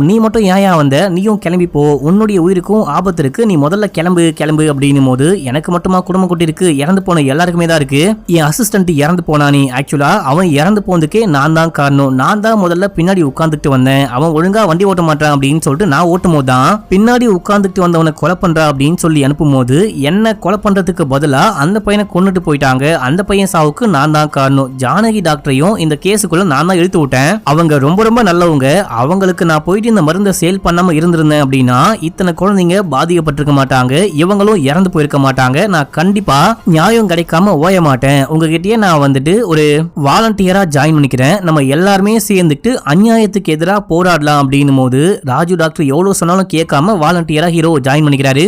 நீ மட்டும் ஏன் வந்த, நீயும் கிளம்பி போ, உன்னுடைய உயிருக்கும் ஆபத்து இருக்கு, நீ முதல்ல கிளம்பு அப்படின்னும் போது எனக்கு மட்டுமா குடும்பம் குட்டி இருக்கு, இறந்து போன எல்லாருக்குமே தான் இருக்கு. என் அசிஸ்டன்ட் இறந்து போனானே, ஆக்சுவலா அவன் இறந்து போனதுக்கே நான் தான் காரணம். நான் தான் முதல்ல பின்னாடி உட்கார்ந்துட்டு வந்தேன். அவன் ஒழுங்கா வண்டி ஓட்ட மாட்டான் அப்படின்னு சொல்லிட்டு நான் ஓட்டும் போது தான் பின்னாடி உட்கார்ந்துட்டு வந்தவனை கொலை பண்றா அப்படின்னு சொல்லி அனுப்பும் போது என்ன கொலை பண்றதுக்கு பதிலா அந்த பையனை கொன்னுட்டு போயிட்டாங்க. அந்த பையன் சாவுக்கு நான் தான் காரணம். ஜானகி டாக்டரையும் இந்த கேஸுக்குள்ள நான் தான் இழுத்து விட்டேன். அவங்க ரொம்ப ரொம்ப நல்லவங்க. அவங்களுக்கு நான் போயிட்டு இந்த மருந்தை சேல் பண்ணாம இருந்திருந்தேன் அப்படின்னா இத்தனை குழந்தைங்க பாதிக்கப்பட்டிருக்க மாட்டாங்க, இவங்களும் இறந்து போயிருக்க மாட்டாங்க. நான் கண்டிப்பா நியாயம் கிடைக்காம ஓய மாட்டேன். உங்ககிட்டயே நான் வந்துட்டு ஒரு வாலண்டியரா ஜாயின் பண்ணிக்கிறேன். நம்ம எல்லாருமே சேர்ந்துட்டு அநியாயத்துக்கு எதிராக போராடலாம் அப்படின்னும் போது ராஜு டாக்டர் எவ்வளவு சொன்னாலும் கேட்காம வாலண்டியரா ஹீரோ ஜாயின் பண்ணிக்கிறாரு.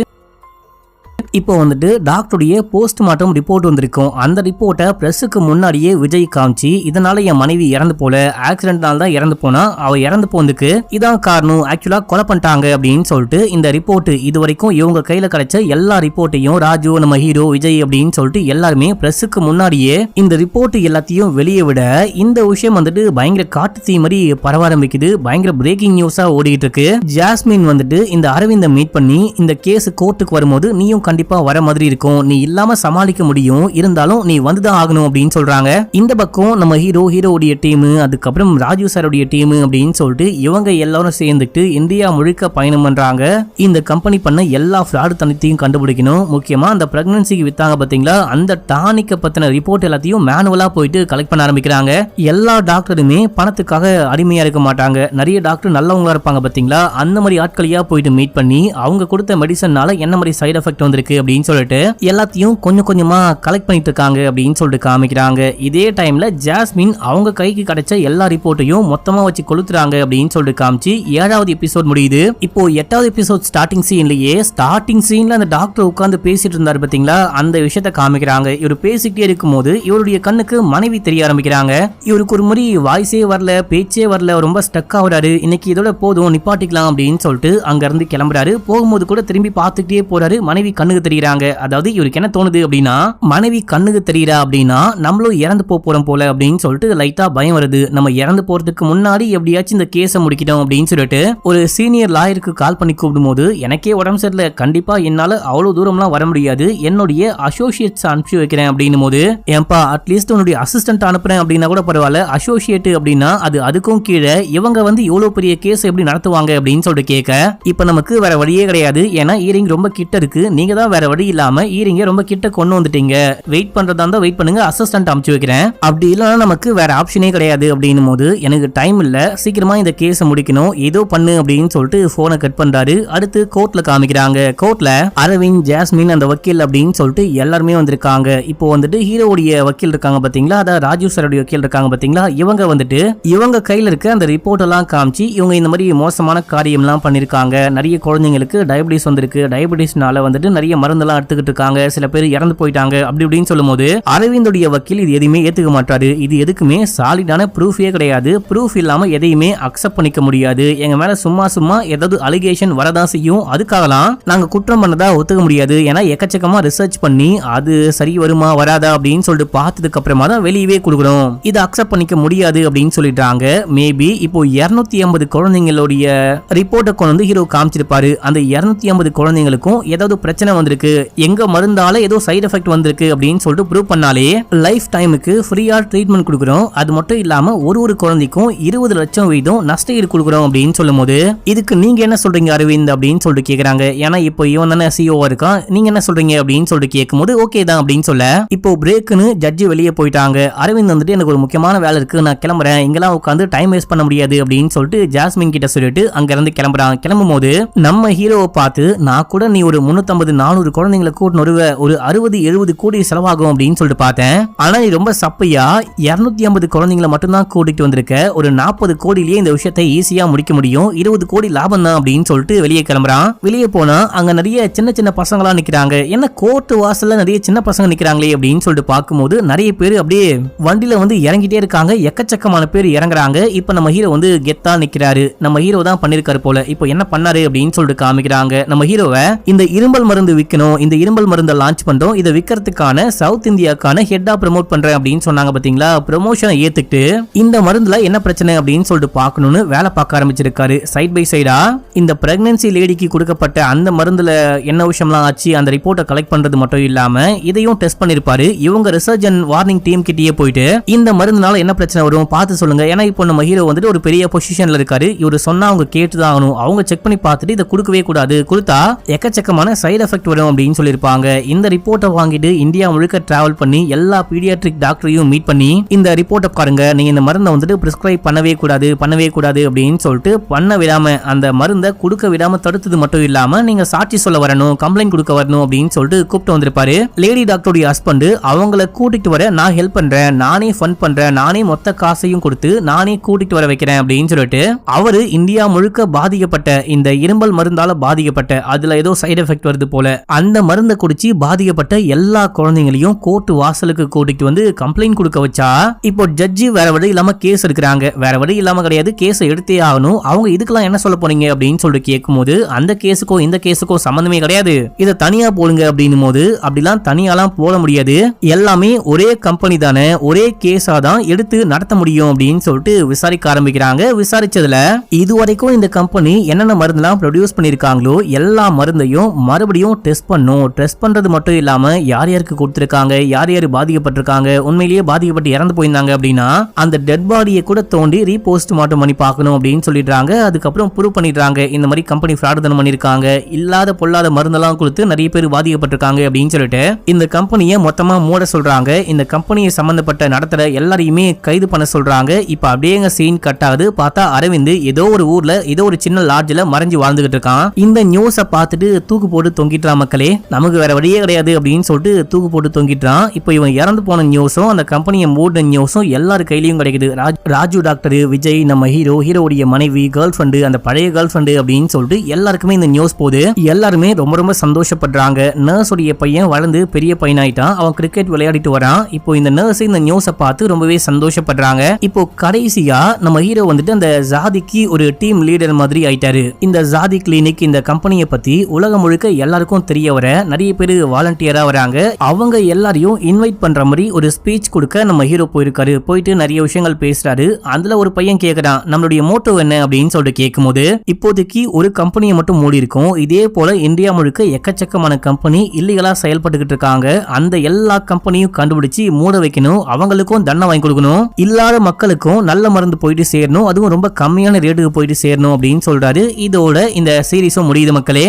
இப்போ வந்துட்டு டாக்டருடைய போஸ்ட்மார்ட்டம் ரிப்போர்ட் வந்திருக்கும். அந்த ரிப்போர்ட்டை பிரஸுக்கு முன்னாடியே விஜய் காமிச்சு, இதனால என் மனைவி இறந்து போல, ஆக்சிடென்ட்னால தான் இறந்து போனா, அவ இறந்து போனதுக்கு இதான் காரணம், ஆக்சுவலா கொலை பண்ணிட்டாங்க அப்படின்னு சொல்லிட்டு இந்த ரிப்போர்ட் இது வரைக்கும் இவங்க கையில கிடைச்ச எல்லா ரிப்போர்ட்டையும் ராஜு, நம்ம ஹீரோ, விஜய் அப்படின்னு சொல்லிட்டு எல்லாருமே பிரஸுக்கு முன்னாடியே இந்த ரிப்போர்ட் எல்லாத்தையும் வெளியே விட இந்த விஷயம் வந்துட்டு பயங்கர காட்டு தீ மாதிரி பரவ ஆரம்பிக்குது. பயங்கர பிரேக்கிங் நியூஸா ஓடிட்டு இருக்கு. ஜாஸ்மின் வந்துட்டு இந்த அரவிந்த மீட் பண்ணி இந்த கேஸ் கோர்ட்டுக்கு வரும்போது நீயும் கண்டிப்பா வர மாதிரி இருக்கும், நீ இல்லாம சமாளிக்க முடியும், இருந்தாலும் நீ வந்துதான் ஆகணும் அப்படின்னு சொல்றாங்க. இந்த பக்கம் நம்ம ஹீரோடைய டீம், அதுக்கப்புறம் ராஜு சாருடைய டீம் அப்படின்னு சொல்லிட்டு இவங்க எல்லாரும் சேர்ந்துட்டு இந்தியா முழுக்க பயணம் பண்றாங்க. இந்த கம்பெனி பண்ண எல்லா ஃப்ராட் தனித்தையும் கண்டுபிடிக்கணும். முக்கியமா அந்த பிரெக்னன்சிக்கு வித்தாங்க பாத்தீங்களா, அந்த டானிக்க பத்தின ரிப்போர்ட் எல்லாத்தையும் மேனுவலா போயிட்டு கலெக்ட் பண்ண ஆரம்பிக்கிறாங்க. எல்லா டாக்டருமே பணத்துக்காக அடிமையா இருக்க மாட்டாங்க. நிறைய டாக்டர் நல்லவங்களா இருப்பாங்க பாத்தீங்களா, அந்த மாதிரி ஆட்களையா போயிட்டு மீட் பண்ணி அவங்க கொடுத்த மெடிசன்னால என்ன மாதிரி சைடு எஃபெக்ட் வந்திருக்கு அப்படின்னு சொல்லிட்டு எல்லாத்தையும் கொஞ்சம் கொஞ்சமா கலெக்ட் பண்ணிட்டு இருக்காங்க அப்படின்னு சொல்லிட்டு காமிக்கிறாங்க. இதே டைம்ல ஜாஸ்மின் அவங்க கைக்கு கிடைச்ச எல்லா ரிப்போர்ட்டையும் மொத்தமா வச்சு கொளுத்துறாங்க அப்படின்னு சொல்லிட்டு காமிச்சு 7வது எபிசோட் முடியுது. இப்போ 8வது எபிசோட் ஸ்டார்டிங் சீன்ல அந்த டாக்டர் உட்கார்ந்து பேசிட்டு இருந்தாரு பாத்தீங்களா, அந்த விஷயத்த காமிக்கிறாங்க. இவர் பேசிக்கிட்டே இருக்கும்போது இவருடைய கண்ணுக்கு மனைவி தெரிய ஆரம்பிக்கிறாங்க. இவருக்கு ஒரு முறை வாய்ஸே வரல, பேச்சே வரல, ரொம்ப ஸ்டக் ஆகுறாரு. இன்னைக்கு இதோட போதும், நிப்பாட்டிக்கலாம் அப்படின்னு சொல்லிட்டு அங்க இருந்து கிளம்புறாரு. போகும்போது கூட திரும்பி பார்த்துக்கிட்டே போறாரு. மனைவி கண்ணுக்கு தெரியறாங்க. அதாவது இவருக்கு என்ன தோணுது அப்படின்னா, மனைவி கண்ணுக்கு தெரியறா அப்படின்னா நம்மளும் இறந்து போறோம் போல அப்படின்னு சொல்லிட்டு லைட்டா பயம் வருது. நம்ம இறந்து போறதுக்கு முன்னாடி எப்படியாச்சும் இந்த கேஸை முடிக்கிட்டோம் அப்படின்னு சொல்லிட்டு ஒரு சீனியர் லாயருக்கு கால் பண்ணி கூப்பிடும் போது, எனக்கே உடம்பு சரியில்லை, கண்டிப்பா என்னால அவ்வளவு தூரம்லாம் வர முடியாது, என்னுடைய அசோசியேட்ஸ் அனுப்பிச்சு வைக்கிறேன் அப்படின்னும் போது, ஏன்பா அட்லீஸ்ட் உன்னுடைய அசிஸ்டன்ட் அனுப்புறேன் அப்படின்னா கூட பரவாயில்ல, அசோசியேட் அப்படின்னா அதுக்கும் கீழே இவங்க வந்து இவ்வளவு பெரிய கேஸ் எப்படி நடத்துவாங்க அப்படின்னு சொல்லிட்டு கேட்க, இப்ப நமக்கு வேற வழியே கிடையாது, ஏன்னா ஈரிங் ரொம்ப கிட்ட இருக்கு, நீங்க தான் வேற வழி இல்லாம ஈரிங்க ரொம்ப கிட்ட கொண்டு வந்துட்டீங்க, வெயிட் பண்றதா இருந்தா வெயிட் பண்ணுங்க, அசிஸ்டன்ட் அனுப்பிச்சு வைக்கிறேன், அப்படி இல்லைன்னா நமக்கு வேற ஆப்ஷனே கிடையாது அப்படின்னும் போது, எனக்கு டைம் இல்ல, சீக்கிரமா இந்த கேஸை முடிக்கணும், ஏதோ பண்ணு அப்படின்னு சொல்லிட்டு போனை கட் பண்றாரு. அடுத்து கோர்ட்ல காமிக்கிறாங்க. கோர்ட்ல அரவிந்த், ஜாஸ்மின், அந்த வக்கீல் அப்படின்னு சொல்லிட்டு எல்லாருமே வந்திருக்காங்க. இப்போ வந்துட்டு ஹீரோவுடைய வக்கீல் இருக்காங்க பாத்தீங்களா, அதாவது ராஜு சாருடைய வக்கீல் இருக்காங்க பாத்தீங்களா, இவங்க வந்துட்டு இவங்க கையில இருக்க அந்த ரிப்போர்ட் எல்லாம் காமிச்சு இவங்க இந்த மாதிரி மோசமான காரியம் எல்லாம் பண்ணிருக்காங்க, நிறைய குழந்தைங்களுக்கு டயபிட்டிஸ் வந்திருக்கு, டயபிட்டிஸ்னால வந்துட்டு நிறைய மருந்தெல்லாம் எடுத்துக்கிட்டு இருக்காங்க, சில பேர் இறந்து போயிட்டாங்க அப்படி இப்படின்னு சொல்லும் போது அரவிந்தோடைய வக்கீல் இது எதுவுமே ஏத்துக்க மாட்டாரு. இது எதுக்குமே சாலிடான ப்ரூஃபே கிடையாது, ப்ரூஃப் இல்லாம எதையுமே அக்செப்ட் பண்ணிக்க முடியாது, எங்க மேல சும்மா ஏதாவது அலிகேஷன் வரதான் செய்யும், அதுக்காகலாம் நாங்க குற்றம் பண்ணதா ஒத்துக்க முடியாது, ஏன்னா எக்கச்சக்கமா ரிசர்ச் பண்ணி அது சரி வருமா வராதா அப்படின்னு சொல்லிட்டு பார்த்ததுக்கு அப்புறமா தான் வெளியவே கொடுக்கணும், இதை அக்செப்ட் பண்ணிக்க முடியாது அப்படின்னு சொல்லிட்டாங்க. மேபி இப்போ 250 குழந்தைங்களுடைய ரிப்போர்ட்டை கொண்டு வந்து ஹீரோ காமிச்சிருப்பாரு. அந்த 250 குழந்தைங்களுக்கும் ஏதாவது பிரச்சனை வந்திருக்கு, எங்க மருந்தால ஏதோ சைடு எஃபெக்ட் வந்திருக்கு அப்படின்னு சொல்லிட்டு ப்ரூவ் பண்ணாலே லைஃப் டைமுக்கு ஃப்ரீயா ட்ரீட்மெண்ட் கொடுக்குறோம், அது மட்டும் இல்லாம ஒரு குழந்தைக்கும் 20 லட்சம் வீதம் நஷ்ட ஈடு கொடுக்குறோம் அப்படின்னு சொல்லும் போது, இதுக்கு நீங்க என்ன சொல்றீங்க அரவிந்த் அப்படின்னு சொல்லிட்டு கேக்குறாங்க. ஏன்னா இப்போ இவன் தானே சிஓவா இருக்கான், நீங்க என்ன சொல்றீங்க அப்படின்னு சொல்லிட்டு கேட்கும்போது ஓகே தான் அப்படின்னு சொல்ல, இப்போ பிரேக்குன்னு ஜட்ஜி வெளியே போயிட்டாங்க. அரவிந்த் வந்துட்டு எனக்கு ஒரு முக்கியமான வேலை இருக்கு, நான் கிளம்புறேன், இங்கெல்லாம் உட்காந்து டைம் வேஸ்ட் பண்ண முடியாது அப்படின்னு சொல்லிட்டு ஜாஸ்மின் கிட்ட சொல்லிட்டு அங்க இருந்து கிளம்புறாங்க. கிளம்பும் போது நம்ம ஹீரோவை பார்த்து, நான் கூட நீ ஒரு 350-400 குழந்தைங்களை கூட்டு வருவ, ஒரு 60-70 கோடி செலவாகும் அப்படின்னு சொல்லிட்டு பார்த்தேன், ஆனா நீ ரொம்ப சப்பையா 250 குழந்தைங்களை மட்டும்தான் கூட்டிட்டு வந்திருக்க, ஒரு 40 கோடியிலேயே இந்த விஷயத்தை ஈஸியா முடிக்க முடியும், 20 கோடி லாபம் தான் அப்படின்னு சொல்லிட்டு வெளியே கிளம்புறான். வெளியே போனா அங்க நிறைய சின்ன சின்ன பசங்களா நிக்கிறாங்க. என்ன கோர்ட் வாசல்ல நிறைய சின்ன பசங்க நிக்கிறாங்களே அப்படின்னு சொல்லிட்டு பார்க்கும்போது நிறைய பேர் அப்படியே வண்டியில வந்து இறங்கிட்டே இருக்காங்க, எக்கச்சக்கமான பேர் இறங்குறாங்க. இப்ப நம்ம ஹீரோ வந்து கெத்தா நிக்கிறாரு, நம்ம ஹீரோ தான் பண்ணிருக்காரு போல. இப்போ என்ன பண்ணாரு அப்படின்னு சொல்லிட்டு காமிக்கிறாங்க. நம்ம ஹீரோவை இந்த இரும்பல் மருந்து விற்கணும், இந்த இரும்பல் மருந்தை லான்ச் பண்றோம், இதை விற்கிறதுக்கான சவுத் இந்தியாக்கான ஹெட்டா ப்ரமோட் பண்றேன் அப்படின்னு சொன்னாங்க பாத்தீங்களா. ப்ரமோஷனை ஏத்துக்கிட்டு இந்த மருந்துல என்ன பிரச்சனை அப்படின்னு சொல்லிட்டு பார்க்கணும்னு வேலை பார்க்க ஆரம்பிச்சிருக்காரு. சைட் பை சைடா இந்த பிரெக்னன்சி லேடிக்கு கொடுக்கப்பட்ட அந்த மருந்துல என்ன விஷயம்லாம் ஆச்சு, அந்த ரிப்போர்ட்டை கலெக்ட் பண்றது மட்டும் இல்லாம இதையும் டெஸ்ட் பண்ணிருப்பாரு. இவங்க ரிசர்ச் அண்ட் வார்னிங் டீம் கிட்டயே போயிட்டு இந்த மருந்துனால என்ன பிரச்சனை வரும் பார்த்து சொல்லுங்க, ஏன்னா இப்போ நம்ம ஹீரோ வந்துட்டு ஒரு பெரிய பொசிஷன்ல இருக்காரு, இவரு சொன்னா அவங்க கேட்டுதான் ஆகணும், அவங்க செக் பண்ணி பார்த்துட்டு இதை கொடுக்கவே கூடாது, கொடுத்தா எக்கச்சக்கமான சைடு எஃபெக்ட் வரும் அப்படின்னு சொல்லியிருப்பாங்க. இந்த ரிப்போர்ட்டை வாங்கிட்டு இந்தியா முழுக்க டிராவல் பண்ணி எல்லா பீடியாட்ரிக் டாக்டரையும் மீட் பண்ணி இந்த ரிப்போர்ட்டை பாருங்க, நீங்க இந்த மருந்தை வந்துட்டு பிரிஸ்கிரைப் பண்ணவே கூடாது அப்படின்னு சொல்லிட்டு பண்ண விடாம அந்த மருந்தை கொடுக்க விடாம தடுத்தது மட்டும் இல்லாம நீங்க சாட்சி சொல்ல வரணும், கம்ப்ளைண்ட் கொடுக்க வரணும் அப்படின்னு சொல்லிட்டு கூப்பிட்டு வந்திருப்பாரு. லேடி டாக்டருடைய ஹஸ்பண்ட் அவங்கள கூட்டிட்டு வர நான் ஹெல்ப் பண்றேன், நானே ஃபண்ட் பண்றேன், நானே மொத்த காசையும் கொடுத்து நானே கூட்டிட்டு வர வைக்கிறேன் அப்படின்னு சொல்லிட்டு அவரு இந்தியா முழுக்க பாதிக்கப்பட்ட இந்த இரும்பல் மருந்தால பாதிக்கப்பட்ட அதுல ஏதோ சைடு எஃபெக்ட் வருது போல அந்த மருந்தை குடிச்சு பாதிக்கப்பட்ட எல்லா குழந்தைங்களையும் கோர்ட் வாசலுக்கு கூட்டிட்டு வந்து கம்ப்ளைண்ட் கொடுக்க வச்சா இப்போ ஜட்ஜி வேற வழி இல்லாம கேஸ் எடுக்கிறாங்க. வேற வழி இல்லாம கிடையாது, கேஸ் எடுத்தே ஆகணும். அவங்க இதுக்கெல்லாம் என்ன சொல்ல போறீங்க அப்படின்னு சொல்லிட்டு கேட்கும்போது அந்த கேஸுக்கோ இந்த கேஸுக்கோ சம்பந்தமே கிடையாது, இதை தனியா போடுங்க அப்படின்னும் போது அப்படிலாம் தனியாலாம் போட முடியாது, எல்லாமே ஒரே கம்பெனி தானே, ஒரே கேஸா தான் எடுத்து நடத்த முடியும் அப்படின்னு சொல்லிட்டு விசாரிக்க ஆரம்பிக்கிறாங்க. விசாரிச்சதுல இதுவரைக்கும் இந்த கம்பெனி என்னென்ன மருந்துலாம் ப்ரொடியூஸ் பண்ணிருக்காங்களோ எல்லா மருந்தையும் மறுபடியும் டெஸ்ட் பண்ணும். டெஸ்ட் பண்றது மட்டும் இல்லாம யார் யாருக்கு கொடுத்திருக்காங்க, யார் யார் பாதிக்கப்பட்டிருக்காங்க, உண்மையிலேயே பாதிக்கப்பட்டு இறந்து போயிருந்தாங்க அப்படின்னா அந்த டெட் பாடியை கூட தோண்டி ரீபோஸ்ட்மார்ட்டம் பண்ணி பார்க்கணும் அப்படின்னு சொல்லிடுறாங்க. அதுக்கப்புறம் ப்ரூவ் பண்ணிடுறாங்க இந்த மாதிரி கம்பெனி ஃப்ராடுதனம் பண்ணிருக்காங்க, இல்லாத பொல்லாத மருந்தெல்லாம் கொடுத்து நிறைய பேர் பாதிக்கப்பட்டிருக்காங்க அப்படின்னு சொல்லிட்டு இந்த கம்பெனியை மொத்தமா மூட சொல்றாங்க. இந்த கம்பெனியை சம்பந்தப்பட்ட நடத்துற எல்லாரையுமே கைது பண்ண சொல்றாங்க. இப்ப அப்படியே சீன் கட் ஆகுது. பார்த்தா அரவிந்த் ஏதோ ஒரு ஊர்ல ஏதோ ஒரு சின்ன லாட்ஜ்ல மறைஞ்சு வாழ்ந்துகிட்டு இருக்கான். இந்த நியூஸை பார்த்துட்டு தூக்கு போட்டு தொங்கிட்டான். மக்களே நமக்கு வேற வழியே கிடையாது அப்படின்னு சொல்லிட்டு தூக்கு போட்டு தொங்கிட்டான். இப்போ இவன் இறந்து போன நியூஸும் அந்த கம்பெனியை மூடின நியூஸும் எல்லாரு கையிலயும் கிடைக்குது. ராஜு டாக்டர், விஜய், நம்ம ஹீரோடைய மனைவி, கேர்ள் ஃப்ரெண்டு, அந்த பழைய கேர்ள் ஃப்ரெண்டு அப்படின்னு சொல்லிட்டு எல்லாருக்குமே இந்த நியூஸ் போகுது. எல்லாருமே ரொம்ப ரொம்ப சந்தோஷப்படுறாங்க. நர்ஸுடைய பையன் வளர்ந்து பெரிய பையனாயிட்டான். அவன் கிரிக்கெட் விளையாடிட்டு வரான். இப்போ இந்த நர்ஸ் இந்த நியூஸை பார்த்து ரொம்பவே சந்தோஷப்படுறாங்க. இப்போ கடைசியா நம்ம ஹீரோ வந்துட்டு அந்த ஜாதிக்கு ஒரு டீம் லீடர் மாதிரி ஆயிட்டாரு. இந்த ஜாதி கிளினிக் இந்த கம்பெனியை பத்தி உலகம் முழுக்க எல்லாருக்கும் தெரிய வர நிறைய பேர் வாலண்டியரா வராங்க. அவங்க எல்லாரையும் இன்வைட் பண்ற மாதிரி ஒரு ஸ்பீச் கொடுக்க நம்ம ஹீரோ போயிருக்காரு. போயிட்டு நிறைய விஷயங்கள் பேசுறாரு. அதுல ஒரு பையன் கேக்குறான், நம்மளுடைய மோட்டோ என்ன அப்படின்னு சொல்லிட்டு கேட்கும்போது இப்போதைக்கு ஒரு கம்பெனியை மட்டும் மூடி இருக்கும், இதே போல இந்தியா முழுக்க எக்கச்சக்கமான கம்பெனி இல்லீகலா செயல்பட்டுக்கிட்டு இருக்காங்க, அந்த எல்லா கம்பெனியும் கண்டுபிடிச்சு மூட வைக்கணும், அவங்களுக்கும் தண்டனை வாங்கி கொடுக்கணும், இல்லாத மக்களுக்கும் நல்ல மருந்து போயிட்டு சேரணும், அதுவும் ரொம்ப கம்மியான ரேட்டுக்கு போயிட்டு சேரணும் அப்படின்னு சொல்றாரு. இதோட இந்த சீரீஸும் முடியுது மக்களே.